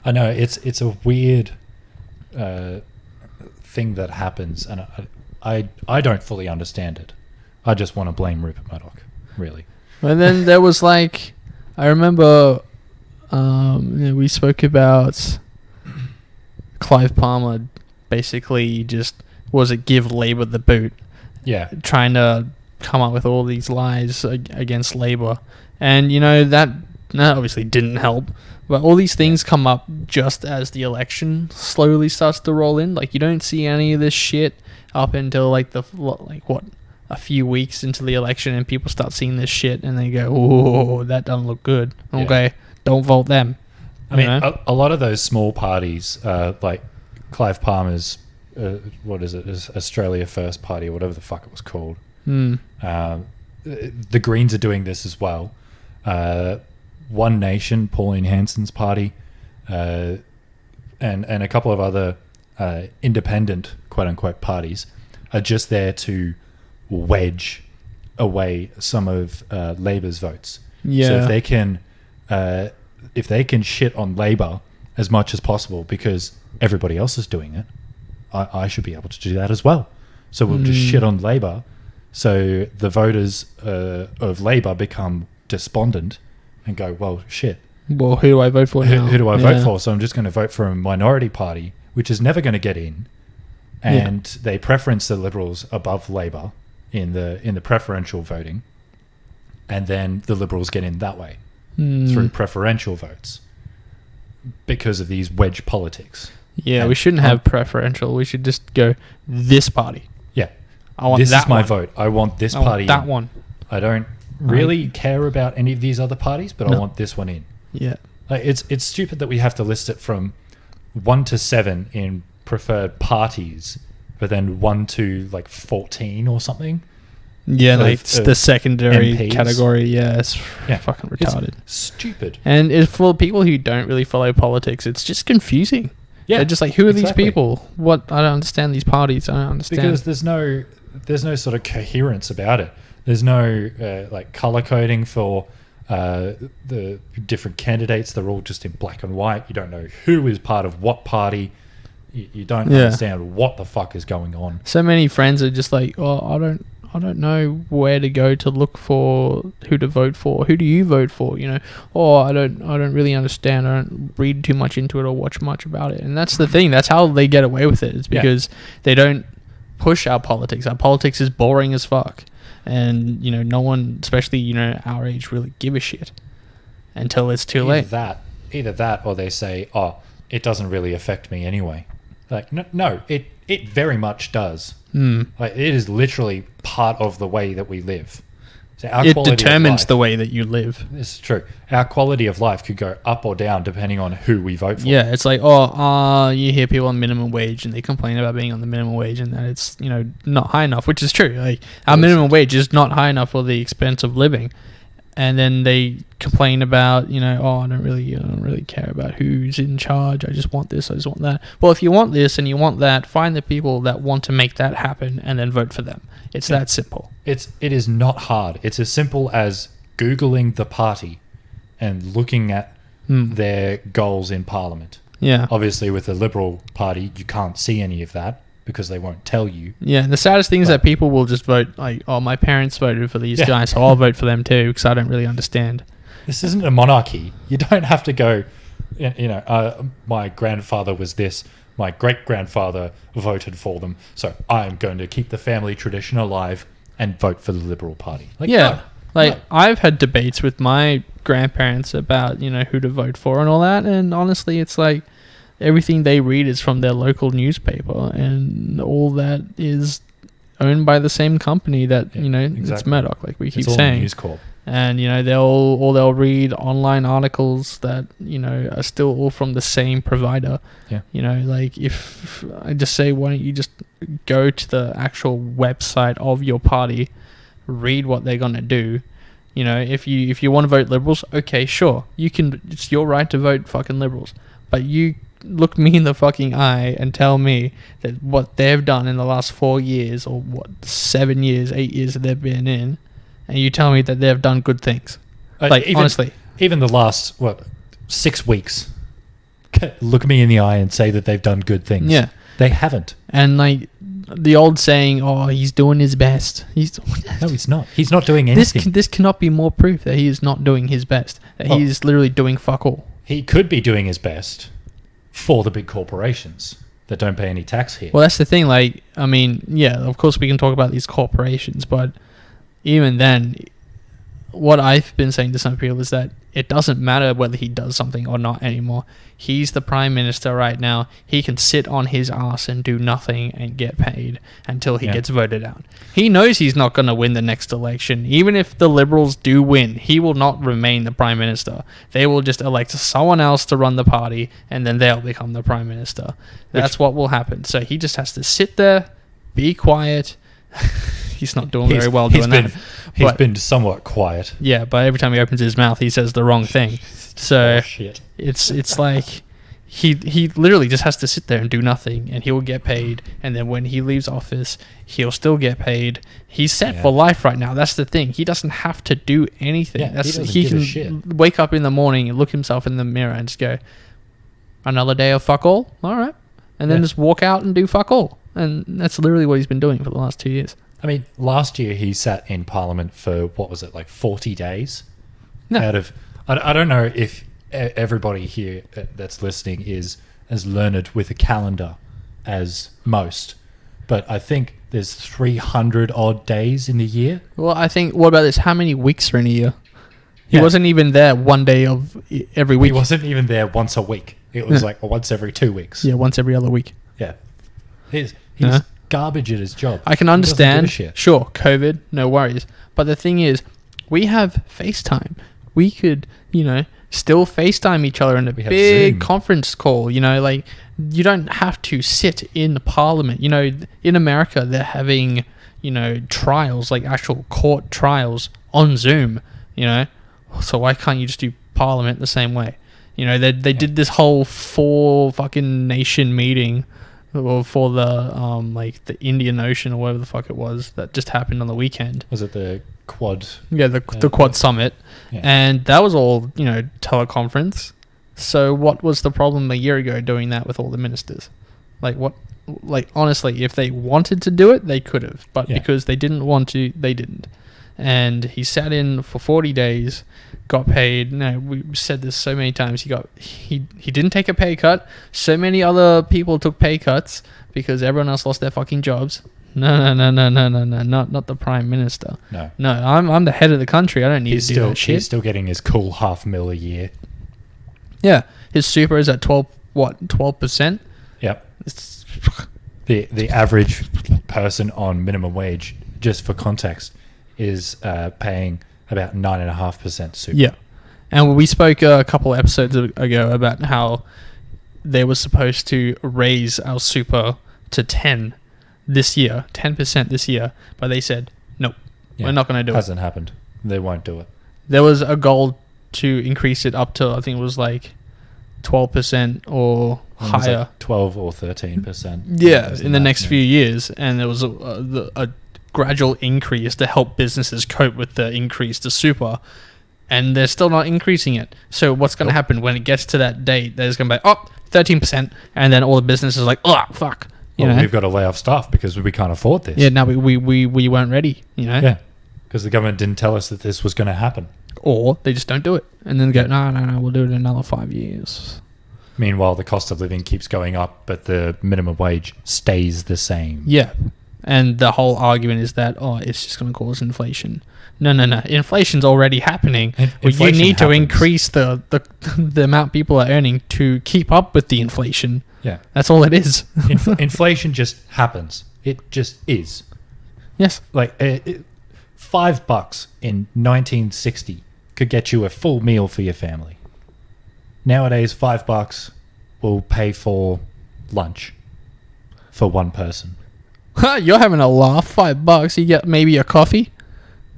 I know, it's a weird thing that happens, and I don't fully understand it. I just want to blame Rupert Murdoch, really. And then there was I remember we spoke about Clive Palmer basically just give Labour the boot. Yeah. Trying to come up with all these lies against Labour. And, that obviously didn't help. But all these things come up just as the election slowly starts to roll in. You don't see any of this shit up until, a few weeks into the election, and people start seeing this shit and they go, "Oh, that doesn't look good. Okay, don't vote them." I mean, a lot of those small parties, like Clive Palmer's, what is it, Australia First Party or whatever the fuck it was called. The Greens are doing this as well. One Nation, Pauline Hanson's party, and a couple of other independent, quote unquote, parties are just there to wedge away some of Labor's votes. Yeah. So if they can shit on Labor as much as possible because everybody else is doing it, I should be able to do that as well. So we'll just shit on Labor, so the voters of Labor become despondent and go, well, shit. Well, who do I vote for now? Who do I vote for? So I'm just going to vote for a minority party, which is never going to get in, and they preference the Liberals above Labor in the preferential voting, and then the Liberals get in that way through preferential votes because of these wedge politics. Yeah, and we shouldn't have preferential. We should just go this party. Yeah, I want this that is my one. vote. I want this party. That one. I don't really care about any of these other parties, but I want this one in. Yeah, it's stupid that we have to list it from 1 to 7 in preferred parties, but then 1 to 14 or something. Yeah, it's the secondary MPs. Category. Yeah, it's fucking retarded. It's stupid. And for people who don't really follow politics, it's just confusing. Yeah, they're just who are these people? What? I don't understand these parties. I don't understand. Because there's no sort of coherence about it. There's no color coding for the different candidates. They're all just in black and white. You don't know who is part of what party. You don't understand what the fuck is going on. So many friends are just I don't know where to go to look for who to vote for. Who do you vote for? I don't really understand. I don't read too much into it or watch much about it. And that's the thing. That's how they get away with it. It's because they don't push our politics. Our politics is boring as fuck. And, no one, especially, our age, really give a shit until it's too late. Either that or they say, oh, it doesn't really affect me anyway. No, it It very much does. Like, it is literally part of the way that we live. So our It quality of determines life- the way that you live. This is true. Our quality of life could go up or down depending on who we vote for. Yeah, it's like, you hear people on minimum wage and they complain about being on the minimum wage and that it's, not high enough, which is true. Like, our minimum wage is not high enough for the expense of living. And then they complain about, I don't really care about who's in charge. I just want this, I just want that. Well, if you want this and you want that, find the people that want to make that happen and then vote for them. It's that simple. It is not hard. It's as simple as Googling the party and looking at their goals in Parliament. Yeah. Obviously, with the Liberal Party, you can't see any of that because they won't tell you. Yeah, and the saddest thing is that people will just vote like, my parents voted for these guys, so I'll vote for them too because I don't really understand. This isn't a monarchy. You don't have to go, my grandfather was this, my great-grandfather voted for them, so I'm going to keep the family tradition alive and vote for the Liberal Party. Like, Yeah. no. I've had debates with my grandparents about, who to vote for and all that, and honestly, it's like everything they read is from their local newspaper, and all that is owned by the same company that, it's exactly. Murdoch, like we keep It's all saying. News Corp. And, they'll read online articles that, are still all from the same provider. Yeah. Like if I just say, why don't you just go to the actual website of your party, read what they're going to do. If you want to vote Liberals, okay, sure. It's your right to vote fucking Liberals. But you look me in the fucking eye and tell me that what they've done in the last 4 years or 7 years, 8 years that they've been in, and you tell me that they've done good things. Honestly. Even the last, 6 weeks, look me in the eye and say that they've done good things. Yeah. They haven't. And the old saying, he's doing his best. No, he's not. He's not doing anything. This cannot be more proof that he is not doing his best. That he is literally doing fuck all. He could be doing his best for the big corporations that don't pay any tax here. Well, that's the thing. Of course we can talk about these corporations, but even then, what I've been saying to some people is that it doesn't matter whether he does something or not anymore. He's the prime minister right now. He can sit on his ass and do nothing and get paid until he gets voted out. He knows he's not going to win the next election. Even if the Liberals do win, he will not remain the prime minister. They will just elect someone else to run the party, and then they'll become the prime minister. That's what will happen. So he just has to sit there, be quiet. He's not doing very well doing that. He's been somewhat quiet. Yeah, but every time he opens his mouth, he says the wrong thing. So shit. it's like he literally just has to sit there and do nothing, and he'll get paid. And then when he leaves office, he'll still get paid. He's set for life right now. That's the thing. He doesn't have to do anything. Yeah, He can wake up in the morning and look himself in the mirror and just go, another day of fuck all? All right. And then just walk out and do fuck all. And that's literally what he's been doing for the last 2 years. I mean, last year he sat in Parliament for, 40 days? No. Out of, I don't know if everybody here that's listening is as learned with a calendar as most, but I think there's 300 odd days in the year. Well, I think, what about this? How many weeks are in a year? He wasn't even there one day of every week. He wasn't even there once a week. It was once every 2 weeks. Yeah, once every other week. Yeah. He's garbage at his job. I can understand. Sure, COVID, no worries. But the thing is, we have FaceTime. We could, still FaceTime each other in a big conference call. You don't have to sit in Parliament. In America, they're having, trials, like actual court trials on Zoom. So why can't you just do Parliament the same way? They did this whole 4 fucking nation meeting for the the Indian Ocean or whatever the fuck it was that just happened on the weekend. Was it the Quad? Yeah, the Quad Summit. Yeah. And that was all, teleconference. So what was the problem a year ago doing that with all the ministers? Honestly, if they wanted to do it, they could have. But because they didn't want to, they didn't. And he sat in for 40 days, got paid. No, we said this so many times. He didn't take a pay cut. So many other people took pay cuts because everyone else lost their fucking jobs. No, not the prime minister. No, I'm the head of the country. I don't need to do that shit. He's still getting his cool $500,000 a year. Yeah, his super is at 12%. Yep. the average person on minimum wage, just for context, is paying about 9.5% super. Yeah. And we spoke a couple episodes ago about how they were supposed to raise our super to 10% this year, but they said, nope, we're not going to do it. Hasn't happened. They won't do it. There was a goal to increase it up to, I think it was like 12% or higher. Like 12 or 13%. Yeah, in the next few years. And there was a gradual increase to help businesses cope with the increase to super. And they're still not increasing it. So what's going to happen when it gets to that date? There's going to be, 13%. And then all the businesses are like, oh, fuck. You know? We've got to lay off staff because we can't afford this. Yeah, no, we weren't ready, you know? Yeah, because the government didn't tell us that this was going to happen. Or they just don't do it. And then go, no, we'll do it in another 5 years. Meanwhile, the cost of living keeps going up, but the minimum wage stays the same. Yeah. And the whole argument is that, it's just going to cause inflation. No. Inflation's already happening. You need to increase the amount people are earning to keep up with the inflation. Yeah. That's all it is. Inflation just happens. It just is. Yes. Like, $5 in 1960 could get you a full meal for your family. Nowadays, $5 will pay for lunch for one person. You're having a laugh. $5. You get maybe a coffee.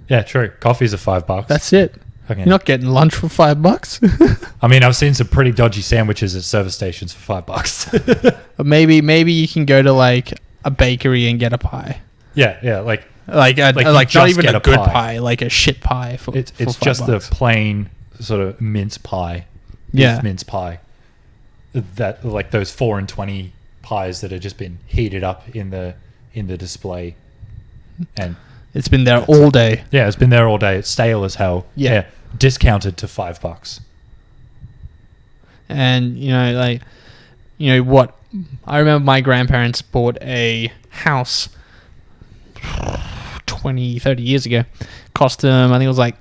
Yeah, true. Coffees are $5. That's it. Okay. You're not getting lunch for $5. I mean, I've seen some pretty dodgy sandwiches at service stations for $5. Maybe you can go to like a bakery and get a pie. Yeah, like not even a good pie, like a shit pie for it's $5. just the plain sort of mince pie. Yeah, mince pie. That like those 4 and 20 pies that have just been heated up in the display, and it's been there all day. Yeah, it's been there all day. It's stale as hell. Yeah. Discounted to $5. And what? I remember my grandparents bought a house 20, 30 years ago. Cost them, I think it was like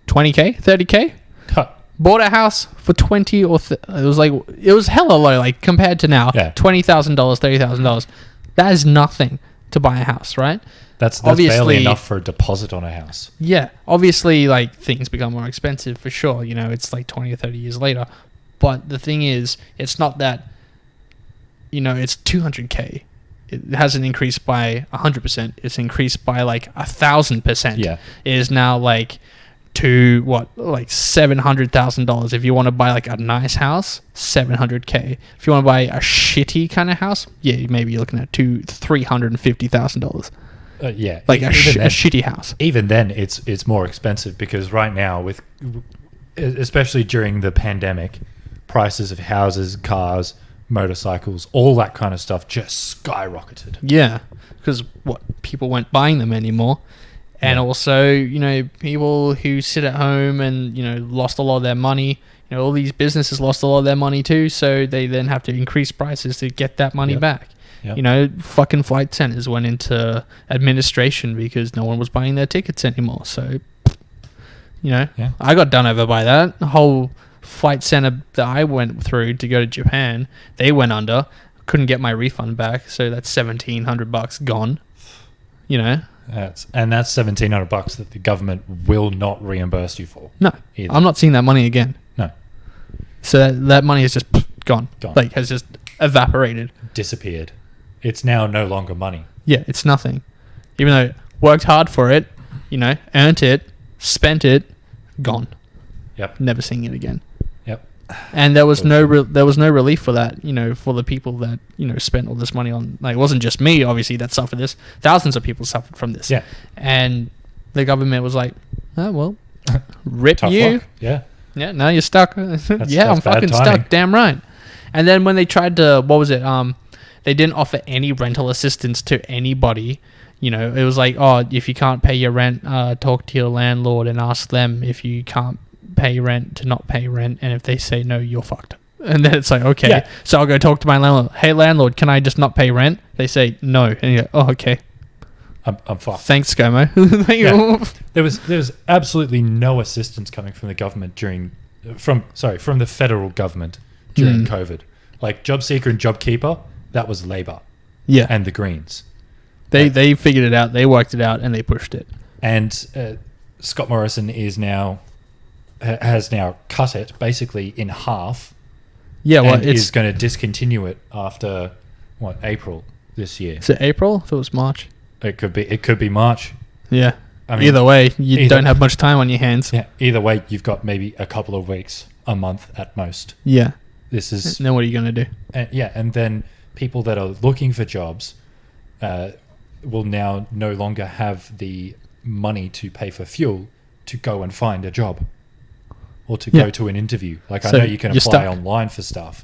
20K, 30K. Huh. Bought a house for 20 or it was hella low, like compared to now. Yeah. $20,000, $30,000. That is nothing to buy a house, right? That's barely enough for a deposit on a house. Yeah. Obviously, like, things become more expensive for sure. You know, it's like 20 or 30 years later. But the thing is, it's not that, it's 200K. It hasn't increased by 100%. It's increased by like 1,000%. Yeah. It is now like to like $700,000 if you want to buy like a nice house. $700K. If you want to buy a shitty kind of house, yeah, maybe you're looking at $350,000. Yeah, like a shitty house. Even then, it's more expensive because right now, especially during the pandemic, prices of houses, cars, motorcycles, all that kind of stuff just skyrocketed. Yeah, because people weren't buying them anymore. And also, people who sit at home and, lost a lot of their money, all these businesses lost a lot of their money too, so they then have to increase prices to get that money back. Yep. Fucking flight centers went into administration because no one was buying their tickets anymore. So, I got done over by that. The whole flight center that I went through to go to Japan, they went under. Couldn't get my refund back, so that's $1,700 gone. That's $1,700 that the government will not reimburse you for. No, either. I'm not seeing that money again. No. So that money is just gone. Like, has just evaporated. Disappeared. It's now no longer money. Yeah, it's nothing. Even though worked hard for it, earned it, spent it, gone. Yep. Never seeing it again. Yep. And there was no relief for that, for the people that, spent all this money on. Like, it wasn't just me, obviously, that suffered this. Thousands of people suffered from this. Yeah. And the government was like, oh, well, rip Tough you. luck. Yeah. Yeah, now you're stuck. I'm fucking timing. stuck. Damn right. And then when they tried to, they didn't offer any rental assistance to anybody. It was like, if you can't pay your rent, talk to your landlord and ask them if you can't pay rent to not pay rent. And if they say no, you're fucked. And then it's like, okay. Yeah. So I'll go talk to my landlord. Hey, landlord, can I just not pay rent? They say no. And you're like, okay. I'm fucked. Thanks, Scomo. Yeah. There was absolutely no assistance coming from the government from the federal government during COVID. Like JobSeeker and JobKeeper, that was Labor. Yeah. and the Greens. They figured it out. They worked it out, and they pushed it. And Scott Morrison has now cut it basically in half. Yeah, well, and it's is going to discontinue it after April this year. is it April? I thought it was March. It could be March. Yeah. I mean, either way, you don't have much time on your hands. Yeah. Either way, you've got maybe a couple of weeks, a month at most. Yeah. This is And then what are you going to do? and then people that are looking for jobs will now no longer have the money to pay for fuel to go and find a job or to go to an interview. Like, I know you can apply online for stuff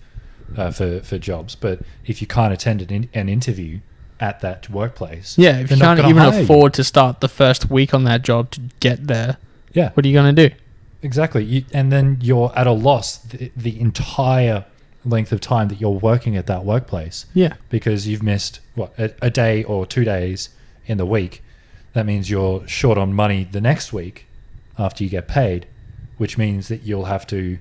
for jobs, but if you can't attend an interview at that workplace, yeah, if you can't even afford to start the first week on that job to get there, what are you going to do? Exactly. And then you're at a loss the entire length of time that you're working at that workplace. Yeah. Because you've missed, a day or 2 days in the week. That means you're short on money the next week after you get paid, which means that you'll have to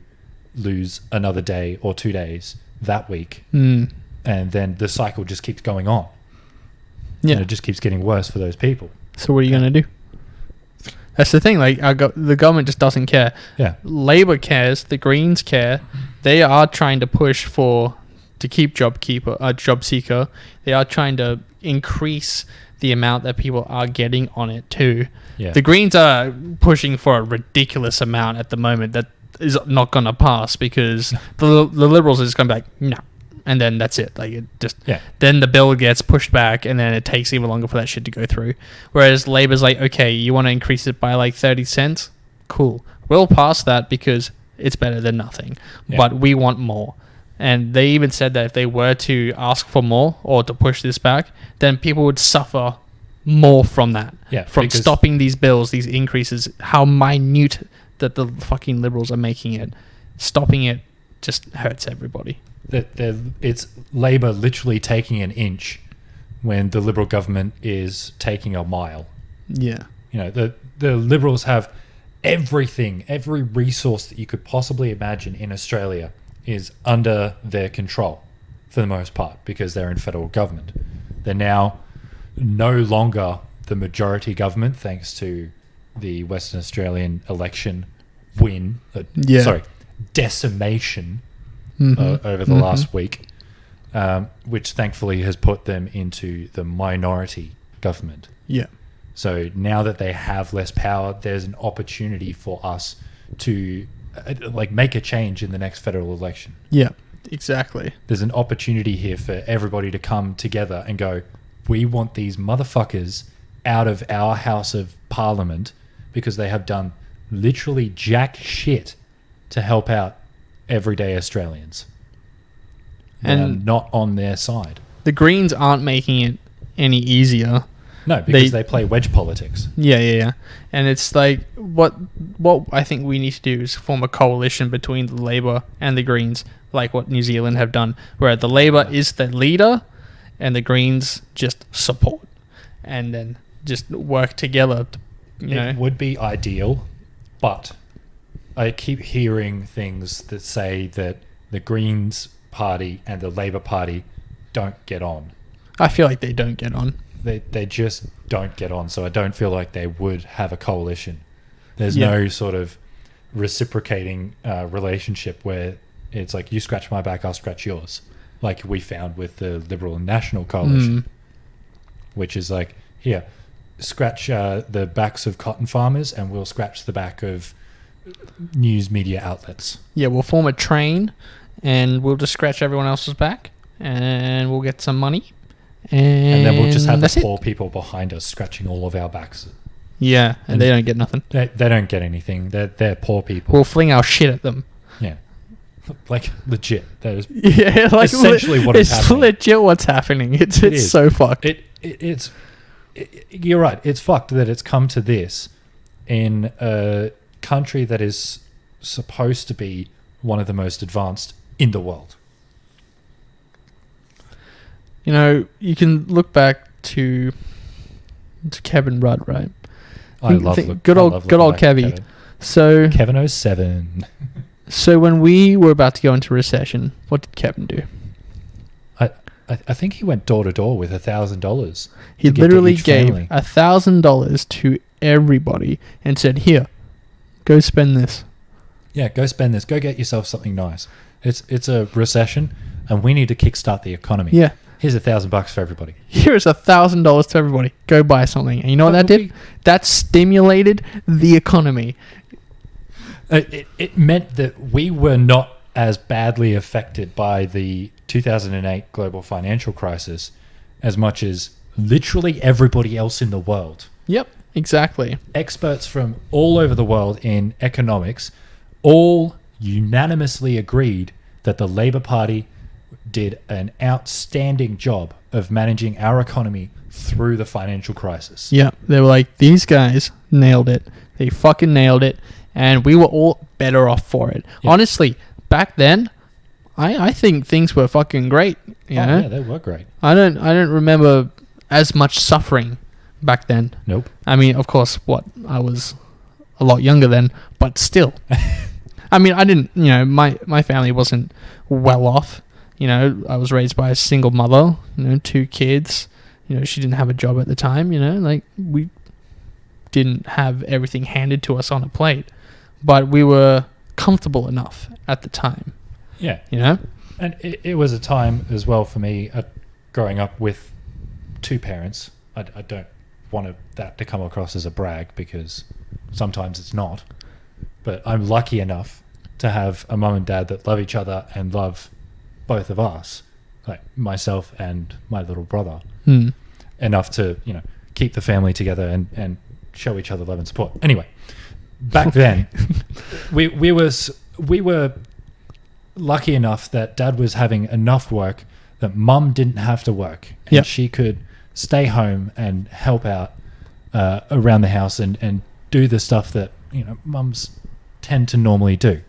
lose another day or 2 days that week. And then the cycle just keeps going on. Yeah. And it just keeps getting worse for those people. So what are you going to do? That's the thing. Like, the government just doesn't care. Yeah. Labor cares. The Greens care. They are trying to push to keep job seeker. They are trying to increase the amount that people are getting on it too. Yeah. The Greens are pushing for a ridiculous amount at the moment that is not going to pass because the Liberals are just going to be like, no. And then that's it. Like, it just then the bill gets pushed back, and then it takes even longer for that shit to go through. Whereas Labor's like, okay, you want to increase it by like 30 cents? Cool. We'll pass that because it's better than nothing. Yeah. But we want more. And they even said that if they were to ask for more or to push this back, then people would suffer more from that. Yeah, from stopping these bills, these increases, how minute that the fucking Liberals are making it. Stopping it just hurts everybody. It's Labor literally taking an inch when the Liberal government is taking a mile. Yeah. You know, the Liberals have everything, every resource that you could possibly imagine in Australia is under their control for the most part because they're in federal government. They're now no longer the majority government thanks to the Western Australian election win. Decimation over the last week, which thankfully has put them into the minority government. Yeah. So now that they have less power, there's an opportunity for us to make a change in the next federal election. Yeah, exactly. There's an opportunity here for everybody to come together and go, we want these motherfuckers out of our House of Parliament because they have done literally jack shit to help out everyday Australians. And not on their side. The Greens aren't making it any easier. No, because they play wedge politics. Yeah. And it's like what I think we need to do is form a coalition between the Labor and the Greens, like what New Zealand have done, where the Labor is the leader and the Greens just support, and then just work together. It would be ideal, but I keep hearing things that say that the Greens Party and the Labor Party don't get on. I feel like they don't get on. They just don't get on, so I don't feel like they would have a coalition. There's no sort of reciprocating relationship where it's like you scratch my back, I'll scratch yours, like we found with the Liberal and National Coalition, which is like, here, scratch the backs of cotton farmers and we'll scratch the back of news media outlets. Yeah, we'll form a train and we'll just scratch everyone else's back and we'll get some money. And then we'll just have the poor people behind us scratching all of our backs. Yeah, and they don't get nothing. They don't get anything. They're poor people. We'll fling our shit at them. Yeah. Like, legit. That is essentially what is happening. It's legit what's happening. It's so fucked. You're right. It's fucked that it's come to this in a country that is supposed to be one of the most advanced in the world. You know, you can look back to Kevin Rudd, right? I love good old Kevy. So Kevin 07. So when we were about to go into recession, what did Kevin do? I think he went door to door with $1,000. He literally gave $1,000 to everybody and said, "Here, go spend this." Yeah, go spend this. Go get yourself something nice. It's a recession, and we need to kickstart the economy. Yeah. Here's $1,000 for everybody. Here's $1,000 to everybody. Go buy something. And you know what that did? That stimulated the economy. It meant that we were not as badly affected by the 2008 global financial crisis as much as literally everybody else in the world. Yep, exactly. Experts from all over the world in economics all unanimously agreed that the Labour Party did an outstanding job of managing our economy through the financial crisis. Yeah, they were like, these guys nailed it. They fucking nailed it. And we were all better off for it. Yeah. Honestly, back then, I think things were fucking great. You know? Yeah, they were great. I don't remember as much suffering back then. Nope. I mean, of course, I was a lot younger then, but still. I mean, I didn't, my family wasn't well off. I was raised by a single mother, 2 kids. She didn't have a job at the time, like we didn't have everything handed to us on a plate, but we were comfortable enough at the time. Yeah. And it was a time as well for me growing up with 2 parents. I don't want that to come across as a brag because sometimes it's not. But I'm lucky enough to have a mum and dad that love each other and love both of us, like myself and my little brother, enough to, keep the family together and show each other love and support. Anyway, back then, we were lucky enough that dad was having enough work that mum didn't have to work, and she could stay home and help out around the house and do the stuff that mums tend to normally do.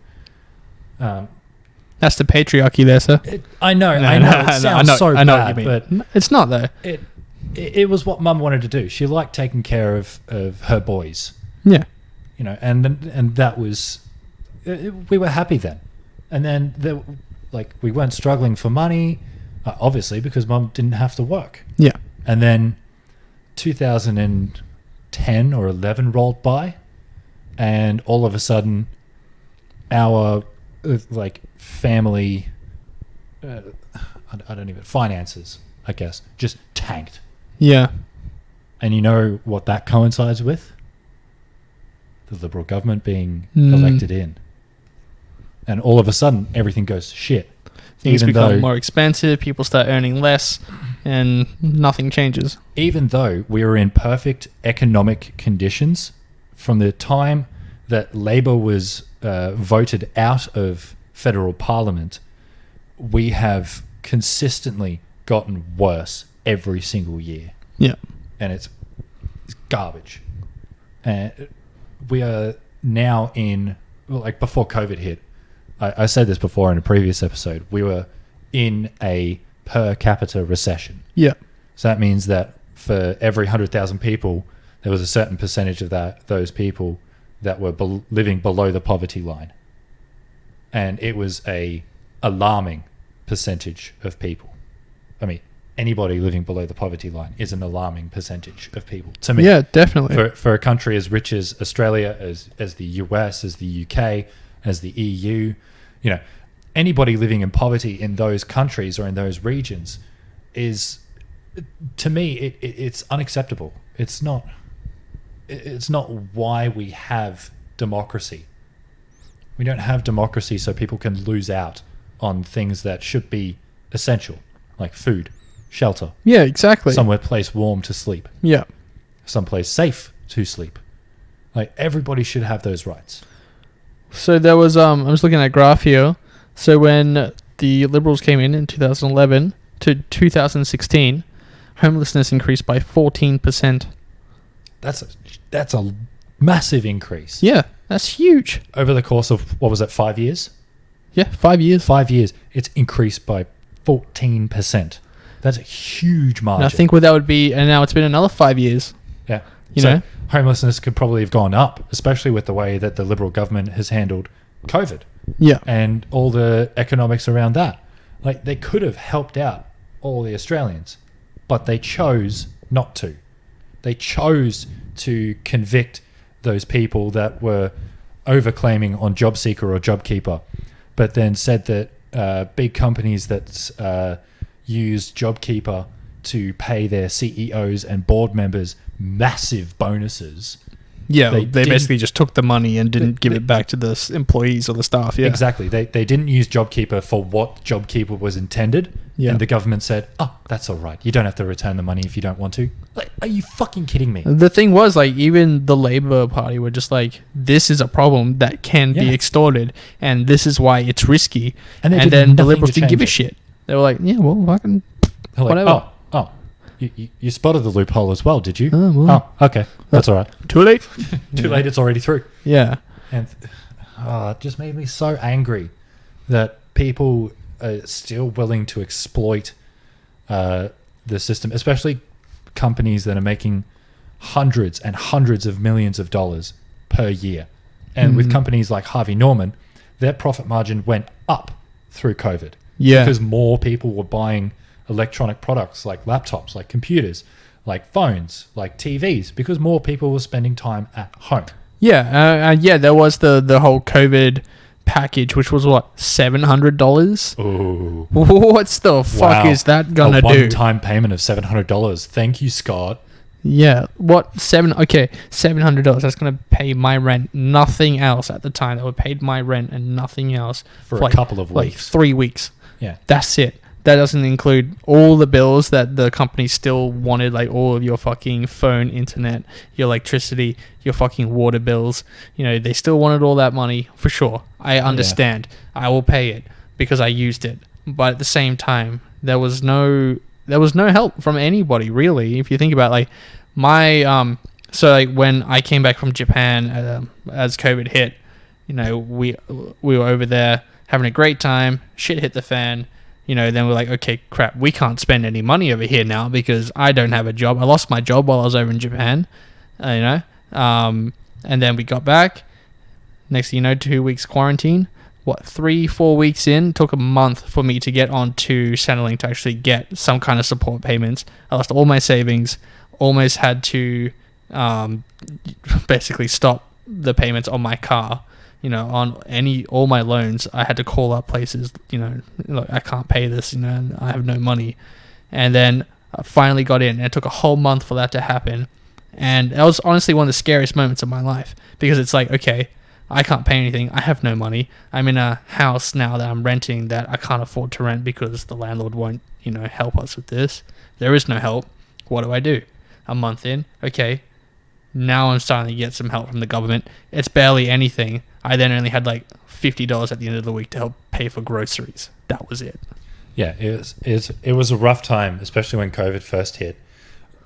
That's the patriarchy there, sir. I know. It sounds so bad, but it's not though. It was what mum wanted to do. She liked taking care of her boys. Yeah. And that was, we were happy then. And then we weren't struggling for money, obviously, because mum didn't have to work. Yeah. And then 2010 or 11 rolled by, and all of a sudden, our family, I don't even, finances, I guess, just tanked. Yeah. And you know what that coincides with? The Liberal government being elected in. And all of a sudden, everything goes to shit. Things become more expensive, people start earning less, and nothing changes. Even though we were in perfect economic conditions, from the time that Labour was voted out of federal parliament, we have consistently gotten worse every single year. Yeah. And it's garbage. And we are now in, before COVID hit, I said this before in a previous episode, we were in a per capita recession. Yeah. So that means that for every 100,000 people, there was a certain percentage of those people that were living below the poverty line. And it was a alarming percentage of people. I mean, anybody living below the poverty line is an alarming percentage of people to me. Yeah, definitely. For a country as rich as Australia, as the US, as the UK, as the EU, anybody living in poverty in those countries or in those regions is, to me, it's unacceptable. It's not why we have democracy. We don't have democracy so people can lose out on things that should be essential, like food, shelter. Yeah, exactly. Somewhere place warm to sleep. Yeah. Someplace safe to sleep. Everybody should have those rights. So there was, I was looking at a graph here. So when the Liberals came in 2011 to 2016, homelessness increased by 14%. That's a massive increase. Yeah, that's huge. Over the course of, 5 years? Yeah, 5 years. 5 years. It's increased by 14%. That's a huge margin. And I think what that would be, and now it's been another 5 years. Yeah. You know? Homelessness could probably have gone up, especially with the way that the Liberal government has handled COVID. Yeah. And all the economics around that. They could have helped out all the Australians, but they chose not to. They chose to convict those people that were overclaiming on JobSeeker or JobKeeper, but then said that big companies that used JobKeeper to pay their CEOs and board members massive bonuses. Yeah, they basically just took the money and didn't give it back to the employees or the staff. Yeah, exactly. They didn't use JobKeeper for what JobKeeper was intended. Yeah. And the government said, "Oh, that's all right. You don't have to return the money if you don't want to." Like, are you fucking kidding me? The thing was, like, even the Labour Party were just like, this is a problem that can be extorted, and this is why it's risky. And then the Liberals didn't give a shit. They were like, yeah, well, fucking whatever. Like, oh, you spotted the loophole as well, did you? Oh, well. Oh, okay. That's all right. Too late. Too late. It's already through. Yeah. And it just made me so angry that people are still willing to exploit the system, especially companies that are making hundreds and hundreds of millions of dollars per year. And with companies like Harvey Norman, their profit margin went up through COVID. Yeah. Because more people were buying electronic products like laptops, like computers, like phones, like TVs, because more people were spending time at home. Yeah. There was the whole COVID package, which was what, $700? Ooh. What's the fuck is that gonna do? A one-time payment of $700. Thank you, Scott. Yeah. $700. That's gonna pay my rent, nothing else at the time. That would paid my rent and nothing else For a couple of weeks. Like 3 weeks. Yeah. That's it. That doesn't include all the bills that the company still wanted, like all of your fucking phone, internet, your electricity, your fucking water bills. You know, they still wanted all that money for sure. I understand. Yeah. I will pay it because I used it. But at the same time, there was no help from anybody really. If you think about like my so like when I came back from Japan as COVID hit, you know, we were over there having a great time. Shit hit the fan. You know, then we're like, okay, crap, we can't spend any money over here now because I don't have a job. I lost my job while I was over in Japan, and then we got back. Next thing you know, 2 weeks quarantine. 3-4 weeks in, took a month for me to get onto Centrelink to actually get some kind of support payments. I lost all my savings, almost had to basically stop the payments on my car. You know, on all my loans, I had to call up places, you know, like, I can't pay this, you know, and I have no money. And then I finally got in, and it took a whole month for that to happen. And that was honestly one of the scariest moments of my life, because it's like, okay, I can't pay anything. I have no money. I'm in a house now that I'm renting that I can't afford to rent because the landlord won't, you know, help us with this. There is no help. What do I do? A month in, okay, now I'm starting to get some help from the government. It's barely anything. I then only had like $50 at the end of the week to help pay for groceries. That was it. Yeah, it was a rough time, especially when COVID first hit.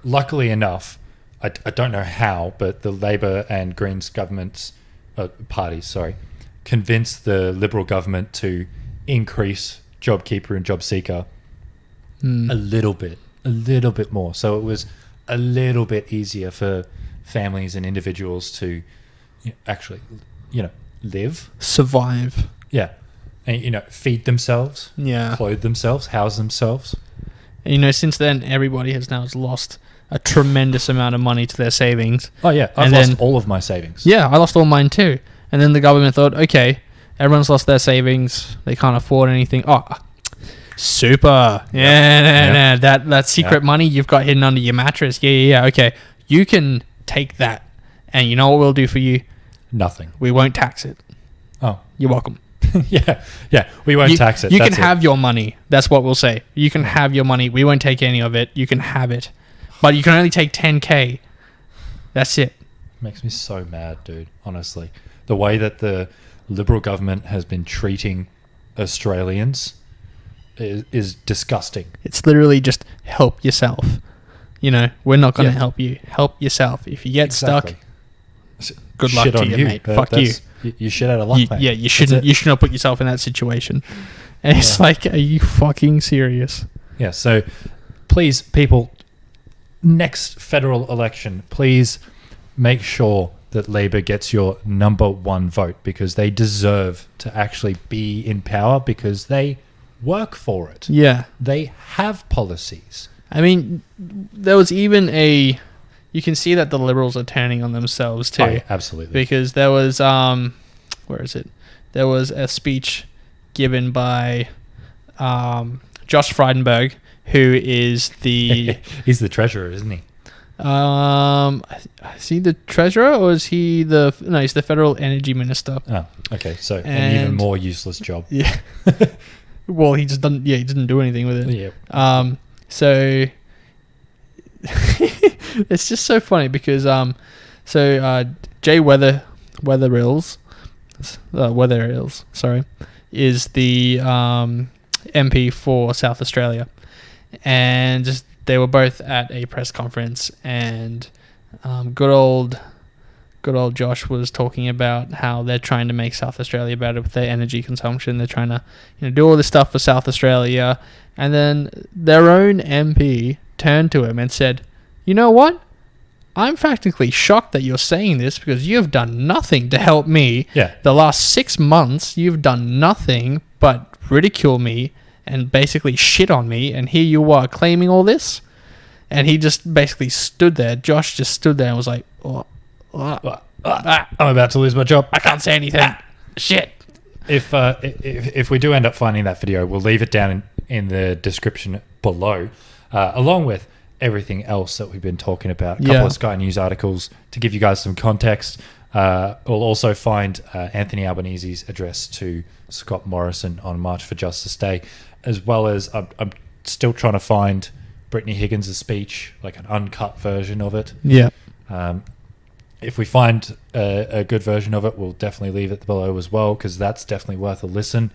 Luckily enough, I don't know how, but the Labour and Greens governments, parties, convinced the Liberal government to increase JobKeeper and JobSeeker a little bit more. So it was a little bit easier for families and individuals to actually, live, survive. Yeah. And, feed themselves, yeah, clothe themselves, house themselves. And, since then, everybody has now lost a tremendous amount of money to their savings. Oh, yeah. I've lost all of my savings. Yeah, I lost all mine too. And then the government thought, okay, everyone's lost their savings. They can't afford anything. Oh, super. Yeah. That secret money you've got hidden under your mattress. Yeah. Okay. You can take that. And you know what we'll do for you? Nothing. We won't tax it. Oh. You're welcome. Yeah. We won't tax it. You can have your money. That's what we'll say. You can have your money. We won't take any of it. You can have it. But you can only take 10K. That's it. Makes me so mad, dude. Honestly. The way that the Liberal government has been treating Australians is disgusting. It's literally just help yourself. We're not going to help you. Help yourself. If you get stuck, good luck to you, mate. Fuck you. You shit out of luck, mate. Yeah, you shouldn't have put yourself in that situation. And it's like, are you fucking serious? Yeah, so please, people, next federal election, please make sure that Labor gets your number one vote, because they deserve to actually be in power, because they work for it. Yeah. They have policies. I mean, there was even you can see that the Liberals are turning on themselves too. Oh, yeah, absolutely. Because there was, where is it? There was a speech given by Josh Frydenberg, who is the... He's the treasurer, isn't he? Is he the treasurer or is he the... No, he's the federal energy minister. Oh, okay. So an even more useless job. Yeah. Well, he just didn't... Yeah, he didn't do anything with it. Yeah. So... it's just so funny because Jay Weatherills, sorry, is the MP for South Australia, and just they were both at a press conference, and good old Josh was talking about how they're trying to make South Australia better with their energy consumption. They're trying to do all this stuff for South Australia, and then their own MP turned to him and said, "You know what? I'm practically shocked that you're saying this because you have done nothing to help me. Yeah. The last 6 months, you've done nothing but ridicule me and basically shit on me, and here you are claiming all this." And he just basically stood there. Josh just stood there and was like, I'm about to lose my job. I can't say anything. Shit. If we do end up finding that video, we'll leave it down in the description below, along with everything else that we've been talking about. A couple of Sky News articles to give you guys some context. We'll also find Anthony Albanese's address to Scott Morrison on March for Justice Day, as well as I'm still trying to find Brittany Higgins' speech, like an uncut version of it. Yeah. If we find a good version of it, we'll definitely leave it below as well, because that's definitely worth a listen.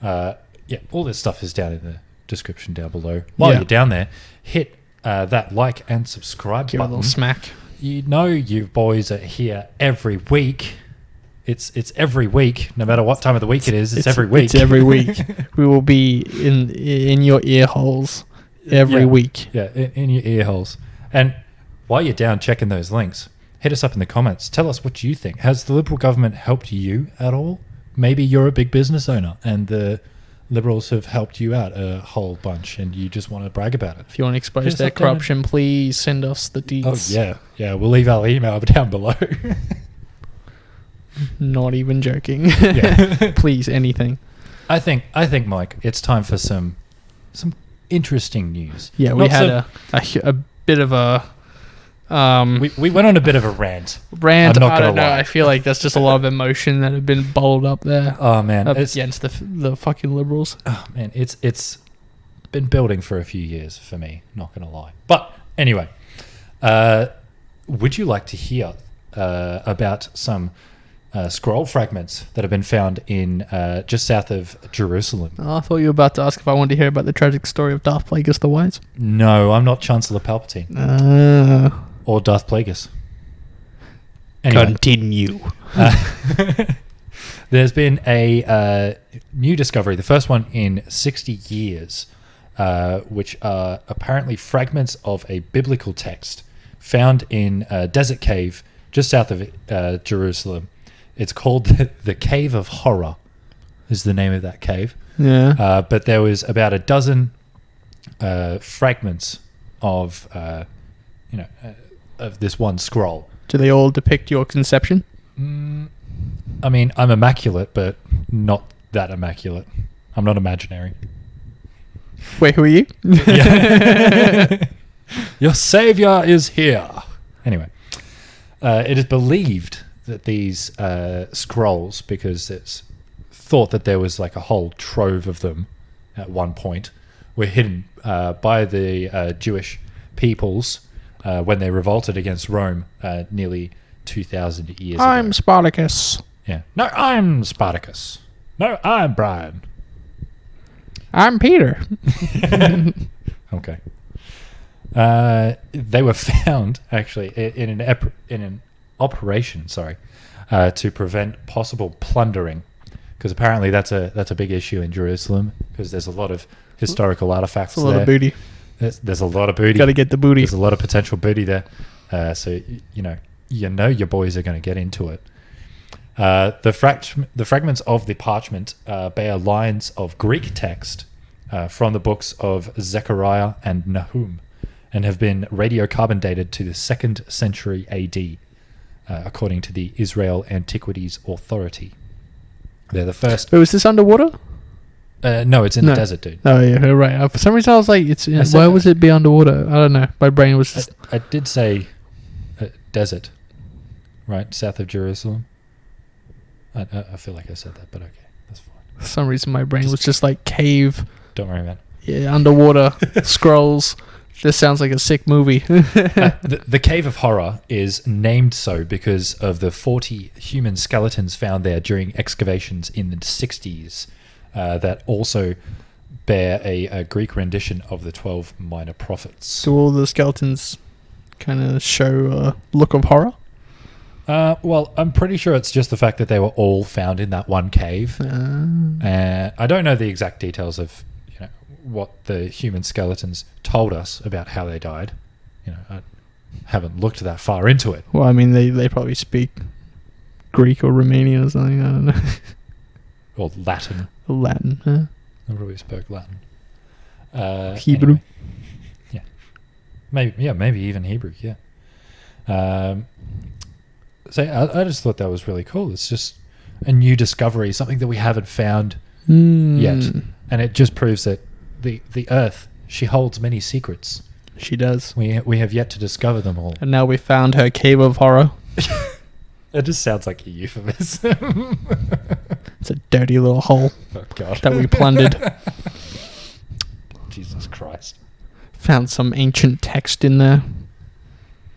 All this stuff is down in the description down below. While you're down there, hit that like and subscribe Give button. a little smack. You know you boys are here every week. It's every week, no matter what time of the week it is. It's every week. It's every week. We will be in your ear holes every week. Yeah, in your ear holes. And while you're down checking those links, hit us up in the comments. Tell us what you think. Has the Liberal government helped you at all? Maybe you're a big business owner and the Liberals have helped you out a whole bunch and you just want to brag about it. If you want to expose their corruption, please send us the deeds. Oh, yeah. We'll leave our email down below. Not even joking. Yeah. Please, anything. I think, Mike, it's time for some interesting news. Yeah, we had a bit of a... we went on a bit of a rant. I don't know. I feel like that's just a lot of emotion that have been bottled up there. Oh man, against the fucking Liberals. Oh man, it's been building for a few years for me. Not gonna lie. But anyway, would you like to hear about some scroll fragments that have been found in just south of Jerusalem? Oh, I thought you were about to ask if I wanted to hear about the tragic story of Darth Plagueis the Wise. No, I'm not Chancellor Palpatine. Or Darth Plagueis. Anyway, continue. There's been a new discovery, the first one in 60 years, which are apparently fragments of a biblical text found in a desert cave just south of Jerusalem. It's called the Cave of Horror, is the name of that cave. Yeah. But there was about a dozen fragments of of this one scroll. Do they all depict your conception? I mean, I'm immaculate, but not that immaculate. I'm not imaginary. Wait, who are you? Yeah. Your savior is here. Anyway, it is believed that these scrolls, because it's thought that there was like a whole trove of them at one point, were hidden by the Jewish peoples when they revolted against Rome nearly 2,000 years ago. I'm Spartacus. Yeah. No, I'm Spartacus. No, I'm Brian. I'm Peter. Okay. They were found actually in an operation, to prevent possible plundering, because apparently that's a big issue in Jerusalem, because there's a lot of historical artifacts there. A lot of booty. There's a lot of booty. Got to get the booty. There's a lot of potential booty there. So you know your boys are going to get into it. The fragments of the parchment bear lines of Greek text from the books of Zechariah and Nahum, and have been radiocarbon dated to the 2nd century AD, according to the Israel Antiquities Authority. They're the first... Wait, was this underwater? No, it's in the desert, dude. Oh, yeah, you're right. For some reason, I was like, why was it be underwater? I don't know. My brain was just... I did say desert, right? South of Jerusalem. I feel like I said that, but okay. That's fine. For some reason, my brain was just like cave. Don't worry, man. Yeah, underwater. Scrolls. This sounds like a sick movie. The Cave of Horror is named so because of the 40 human skeletons found there during excavations in the 60s that also bear a Greek rendition of the 12 minor prophets. Do all the skeletons kind of show a look of horror? Well, I'm pretty sure it's just the fact that they were all found in that one cave. I don't know the exact details of what the human skeletons told us about how they died. I haven't looked that far into it. Well, I mean, they probably speak Greek or Romanian or something. I don't know. Or Latin. Latin, huh? They probably spoke Latin. Hebrew. Anyway. Yeah. Maybe even Hebrew, yeah. So I just thought that was really cool. It's just a new discovery, something that we haven't found yet. And it just proves that the Earth, she holds many secrets. She does. We have yet to discover them all. And now we found her cave of horror. It just sounds like a euphemism. It's a dirty little hole God. that we plundered. Jesus Christ. Found some ancient text in there.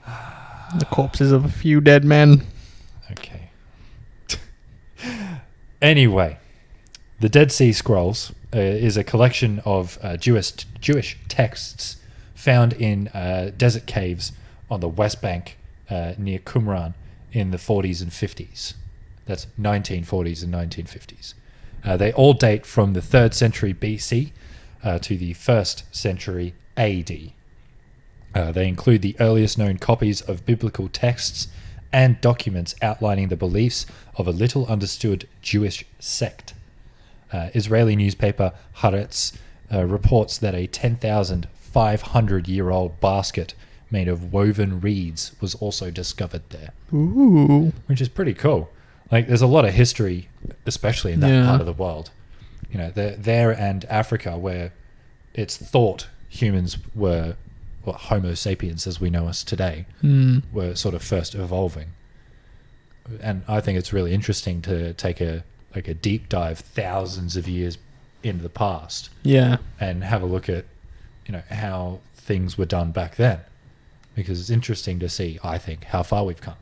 The corpses of a few dead men. Okay. Anyway, the Dead Sea Scrolls is a collection of Jewish texts found in desert caves on the West Bank near Qumran in the 40s and 50s. That's 1940s and 1950s. They all date from the 3rd century BC to the 1st century AD. They include the earliest known copies of biblical texts and documents outlining the beliefs of a little understood Jewish sect. Israeli newspaper Haaretz reports that a 10,500-year-old basket made of woven reeds was also discovered there. Ooh. Which is pretty cool. Like, there's a lot of history, especially in that part of the world. There and Africa, where it's thought humans were, Homo sapiens as we know us today, were sort of first evolving. And I think it's really interesting to take a deep dive thousands of years into the past. Yeah. And have a look at, how things were done back then. Because it's interesting to see, I think, how far we've come.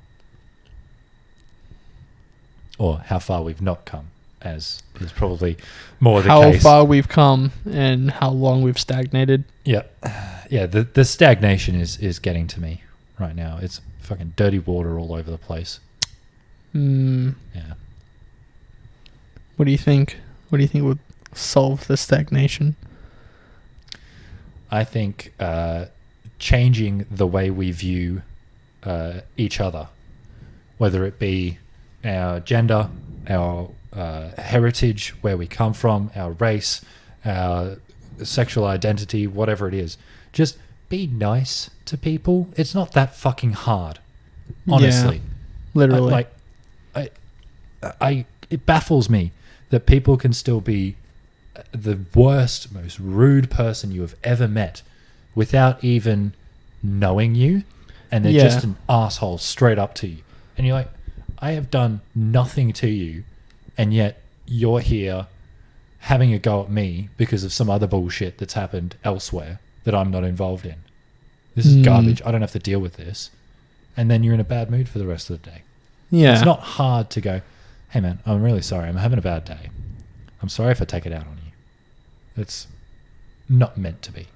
Or how far we've not come, as is probably more the case. How far we've come and how long we've stagnated. Yeah. Yeah, the stagnation is getting to me right now. It's fucking dirty water all over the place. Yeah. What do you think? What do you think would solve the stagnation? I think changing the way we view each other, whether it be our gender, our heritage, where we come from, our race, our sexual identity, whatever it is. Just be nice to people. It's not that fucking hard, honestly. Yeah, literally. It baffles me that people can still be the worst, most rude person you have ever met without even knowing you, and they're just an asshole straight up to you. And you're like, I have done nothing to you, and yet you're here having a go at me because of some other bullshit that's happened elsewhere that I'm not involved in. This is garbage. I don't have to deal with this. And then you're in a bad mood for the rest of the day. Yeah. It's not hard to go, hey man, I'm really sorry. I'm having a bad day. I'm sorry if I take it out on you. It's not meant to be.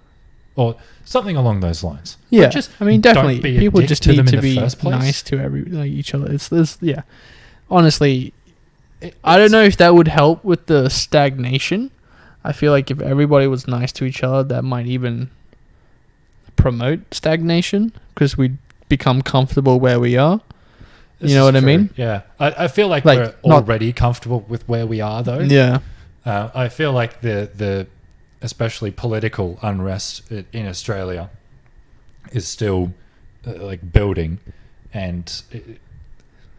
Or something along those lines. Yeah. But just definitely. don't be a People dick just to need them to in the be first place. nice to each other. It's this. Yeah. Honestly, I don't know if that would help with the stagnation. I feel like if everybody was nice to each other, that might even promote stagnation because we become comfortable where we are. This you know is what true. I mean? Yeah. I feel like we're already comfortable with where we are, though. Yeah. I feel like the especially political unrest in Australia, is still like building, and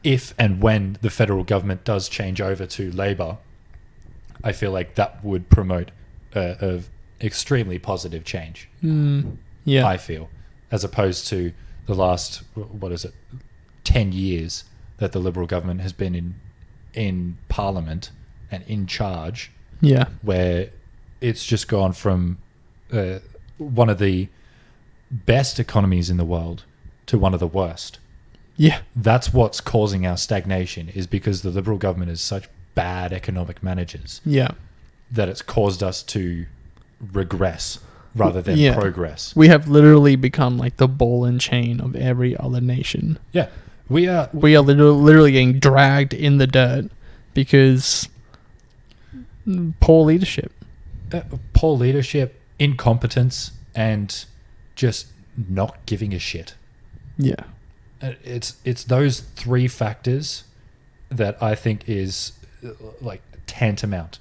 if and when the federal government does change over to Labor, I feel like that would promote a extremely positive change. Yeah. I feel, as opposed to the last 10 years that the Liberal government has been in Parliament and in charge, Yeah. where it's just gone from one of the best economies in the world to one of the worst. Yeah. That's what's causing our stagnation, is because the Liberal government is such bad economic managers Yeah. that it's caused us to regress rather than Yeah. progress. We have literally become like the ball and chain of every other nation. Yeah, we are. We are literally getting dragged in the dirt because poor leadership. Poor leadership, incompetence, and just not giving a shit. Yeah. It's those three factors that I think is like tantamount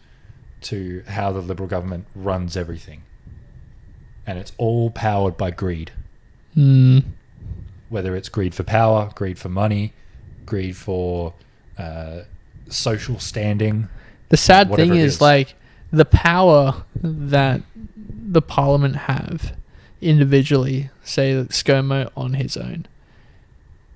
to how the Liberal government runs everything, and it's all powered by greed. Whether it's greed for power, greed for money, greed for social standing. The sad whatever thing it is like the power that the Parliament have individually, say that Scomo on his own,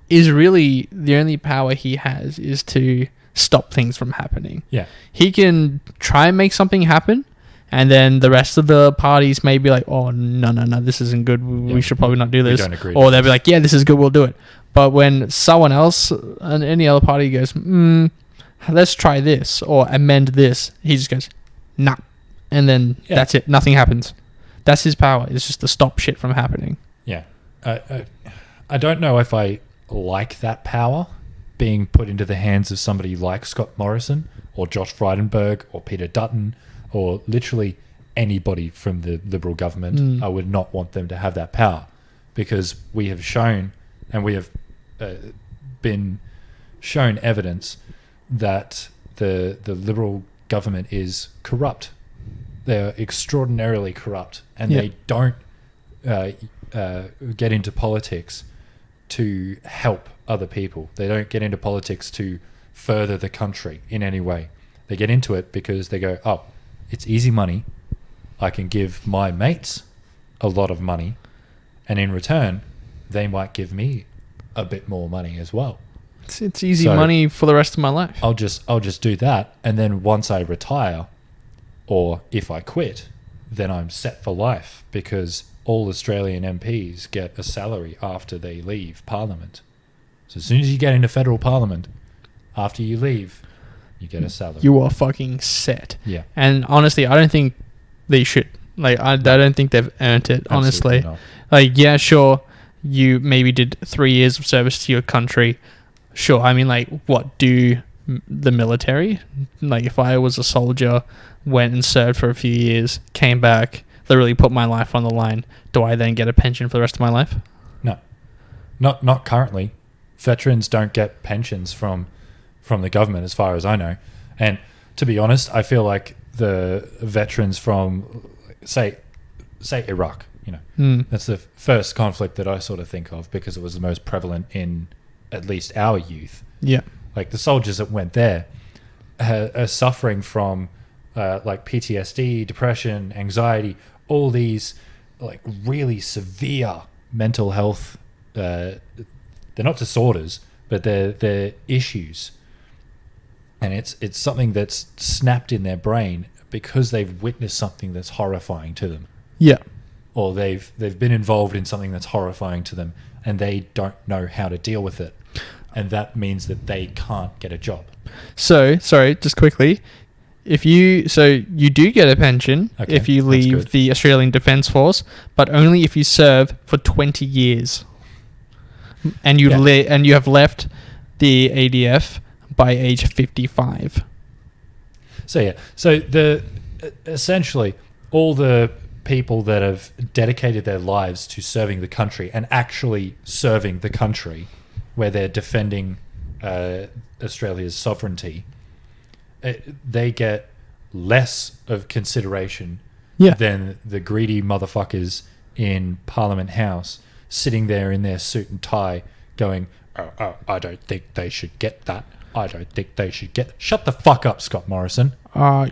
is really the only power he has is to stop things from happening. Yeah. He can try and make something happen, and then the rest of the parties may be like, oh, no, this isn't good. We should probably not do this. don't agree Or with they'll be this. like, yeah, this is good. We'll do it. But when someone else and any other party goes, let's try this or amend this, he just goes, nah. And then that's it. Nothing happens. That's his power. It's just to stop shit from happening. Yeah. I don't know if I like that power being put into the hands of somebody like Scott Morrison or Josh Frydenberg or Peter Dutton or literally anybody from the Liberal government. I would not want them to have that power, because we have shown, and we have been shown evidence that the Liberal government is corrupt. They're extraordinarily corrupt, and they don't get into politics to help other people. They don't get into politics to further the country in any way. They get into it because they go, oh, it's easy money. I can give my mates a lot of money, and in return, they might give me a bit more money as well. It's easy money for the rest of my life. I'll just do that, and then once I retire, or if I quit, then I'm set for life, because all Australian MPs get a salary after they leave Parliament. So as soon as you get into federal Parliament, after you leave, you get a salary. You are fucking set. Yeah. And honestly, I don't think they should. Like, I don't think they've earned it, honestly. Absolutely not. Like, yeah, sure, you maybe did 3 years of service to your country. Sure, I mean, like, what, do the military? Like, if I was a soldier, went and served for a few years, came back, literally put my life on the line, do I then get a pension for the rest of my life? No. Not currently. Veterans don't get pensions from the government, as far as I know. And to be honest, I feel like the veterans from, say Iraq, that's the first conflict that I sort of think of, because it was the most prevalent in at least our youth. Yeah. Like, the soldiers that went there are suffering from like PTSD, depression, anxiety, all these like really severe mental health. They're not disorders, but they're issues, and it's something that's snapped in their brain because they've witnessed something that's horrifying to them. Yeah. Or they've been involved in something that's horrifying to them, and they don't know how to deal with it, and that means that they can't get a job. So, sorry, just quickly, you do get a pension if you leave the Australian Defence Force, but only if you serve for 20 years, and you have left the ADF by age 55. So essentially all the people that have dedicated their lives to serving the country and actually serving the country, where they're defending Australia's sovereignty, they get less of consideration Yeah. than the greedy motherfuckers in Parliament House sitting there in their suit and tie going, oh, I don't think they should get that. I don't think they should get... Shut the fuck up, Scott Morrison.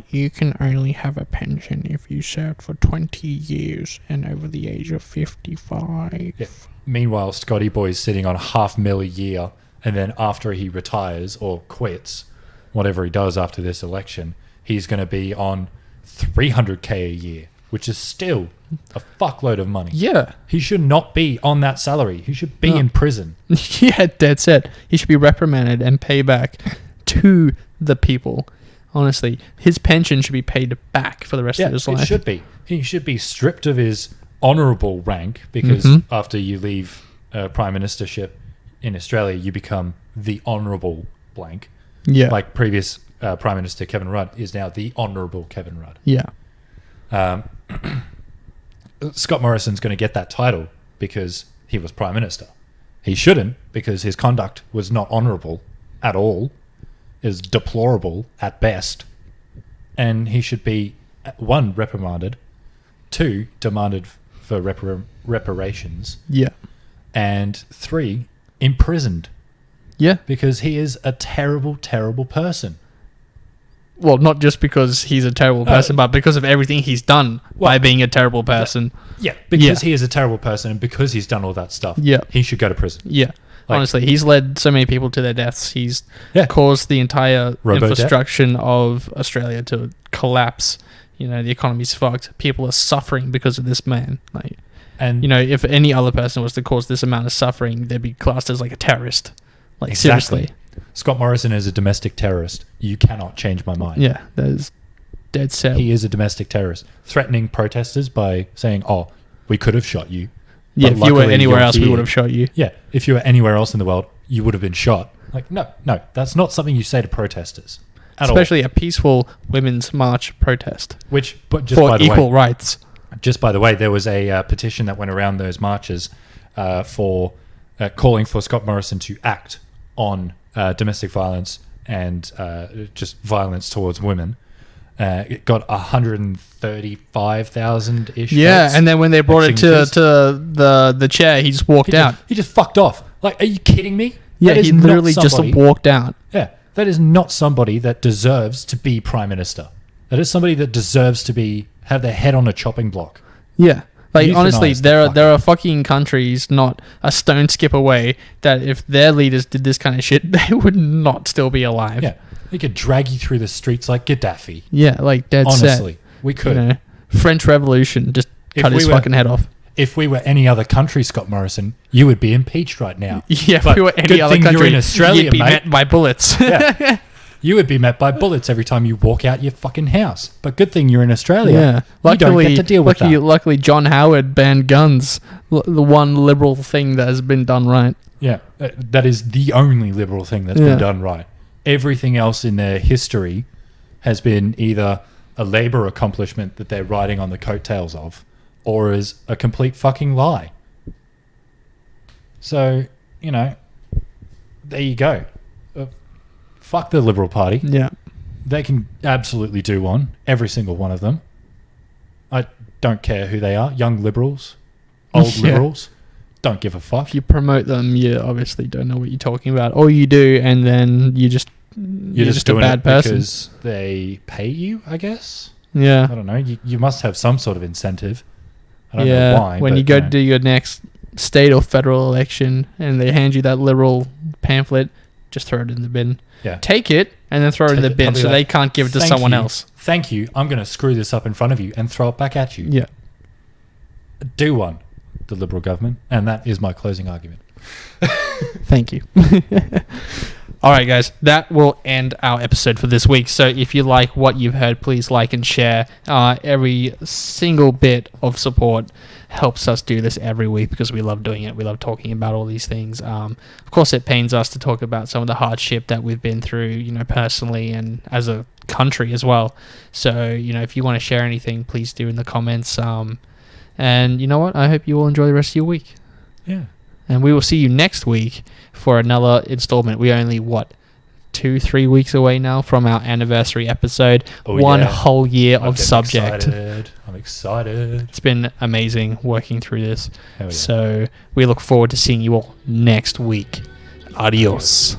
You can only have a pension if you served for 20 years and over the age of 55. Yeah. Meanwhile, Scotty Boy's sitting on $500,000 a year, and then after he retires or quits, whatever he does after this election, he's going to be on $300K a year, which is still a fuckload of money. Yeah. He should not be on that salary. He should be in prison. Yeah, dead set. He should be reprimanded and pay back to the people. Honestly, his pension should be paid back for the rest of his life. It should be. He should be stripped of his honourable rank because after you leave prime ministership in Australia, you become the honourable blank. Yeah. Like previous Prime Minister Kevin Rudd is now the honourable Kevin Rudd. Yeah. Scott Morrison's going to get that title because he was Prime Minister. He shouldn't because his conduct was not honourable at all. Is deplorable at best. And he should be, 1, reprimanded, 2, demanded for reparations, Yeah. and 3, imprisoned Yeah. because he is a terrible, terrible person. Well, not just because he's a terrible person, but because of everything he's done by being a terrible person. Yeah, because he is a terrible person and because he's done all that stuff. Yeah. He should go to prison. Yeah. Like- Honestly, he's led so many people to their deaths. He's caused the entire Robo-debt. infrastructure of Australia to collapse. You know, the economy's fucked. People are suffering because of this man. Like, And you know, if any other person was to cause this amount of suffering, they'd be classed as like a terrorist. Like, Exactly. seriously. Scott Morrison is a domestic terrorist. You cannot change my mind. Yeah, that is dead set. He is a domestic terrorist, threatening protesters by saying, "Oh, we could have shot you." Yeah, but if you were luckily anywhere you're else, we here." would have shot you. Yeah, if you were anywhere else in the world, you would have been shot. Like, no, that's not something you say to protesters at Especially a peaceful women's march protest all. Which, but just for by the equal way, rights. just by the way, there was a petition that went around those marches for calling for Scott Morrison to act on domestic violence and just violence towards women. It got 135,000 ish. Yeah, and then when they brought it to the chair, he just walked out. He just fucked off. Like, are you kidding me? Yeah, That is he not literally just somebody- walked out. Yeah, that is not somebody that deserves to be prime minister. That is somebody that deserves to have their head on a chopping block. Yeah. Like, honestly, Euthanize the there are fucking countries not a stone skip away that if their leaders did this kind of shit, they would not still be alive. Yeah, we could drag you through the streets like Gaddafi. Yeah, like dead set. Honestly, we could. You know, French Revolution, just If cut his we were- fucking head off. If we were any other country, Scott Morrison, you would be impeached right now. Yeah, if But we were good any other thing you're country, in Australia, you'd be mate. met by bullets. Yeah. You would be met by bullets every time you walk out your fucking house. But good thing you're in Australia. Yeah, You don't get to deal with that. luckily, John Howard banned guns. The one liberal thing that has been done right. Yeah, that is the only liberal thing that's been done right. Everything else in their history has been either a Labour accomplishment that they're riding on the coattails of, or is a complete fucking lie. So, you know, there you go. Fuck the Liberal Party. Yeah. They can absolutely do one. Every single one of them. I don't care who they are. Young liberals, old Yeah. liberals. Don't give a fuck. If you promote them, you obviously don't know what you're talking about, or you do, and then you're just a doing bad it person. because they pay you, I guess. Yeah. I don't know. You must have some sort of incentive. I don't Yeah. know why. When but, you go you to know. do your next state or federal election, and they hand you that liberal pamphlet, just throw it in the bin. Yeah. Take it and then throw it in Take the it, bin, probably so like, they can't give it to "Thank someone you. else. Thank you. I'm going to screw this up in front of you and throw it back at you. Yeah. Do one, the Liberal government. And that is my closing argument. Thank you. All right, guys, that will end our episode for this week. So if you like what you've heard, please like and share. Every single bit of support helps us do this every week because we love doing it. We love talking about all these things. Of course, it pains us to talk about some of the hardship that we've been through, you know, personally and as a country as well. So, you know, if you want to share anything, please do in the comments. And you know what? I hope you all enjoy the rest of your week. Yeah. And we will see you next week for another installment. We only, 2-3 weeks away now from our anniversary episode. Oh, One yeah. whole year I'm of getting subject. I'm excited. It's been amazing working through this. Hell yeah. So we look forward to seeing you all next week. Adios.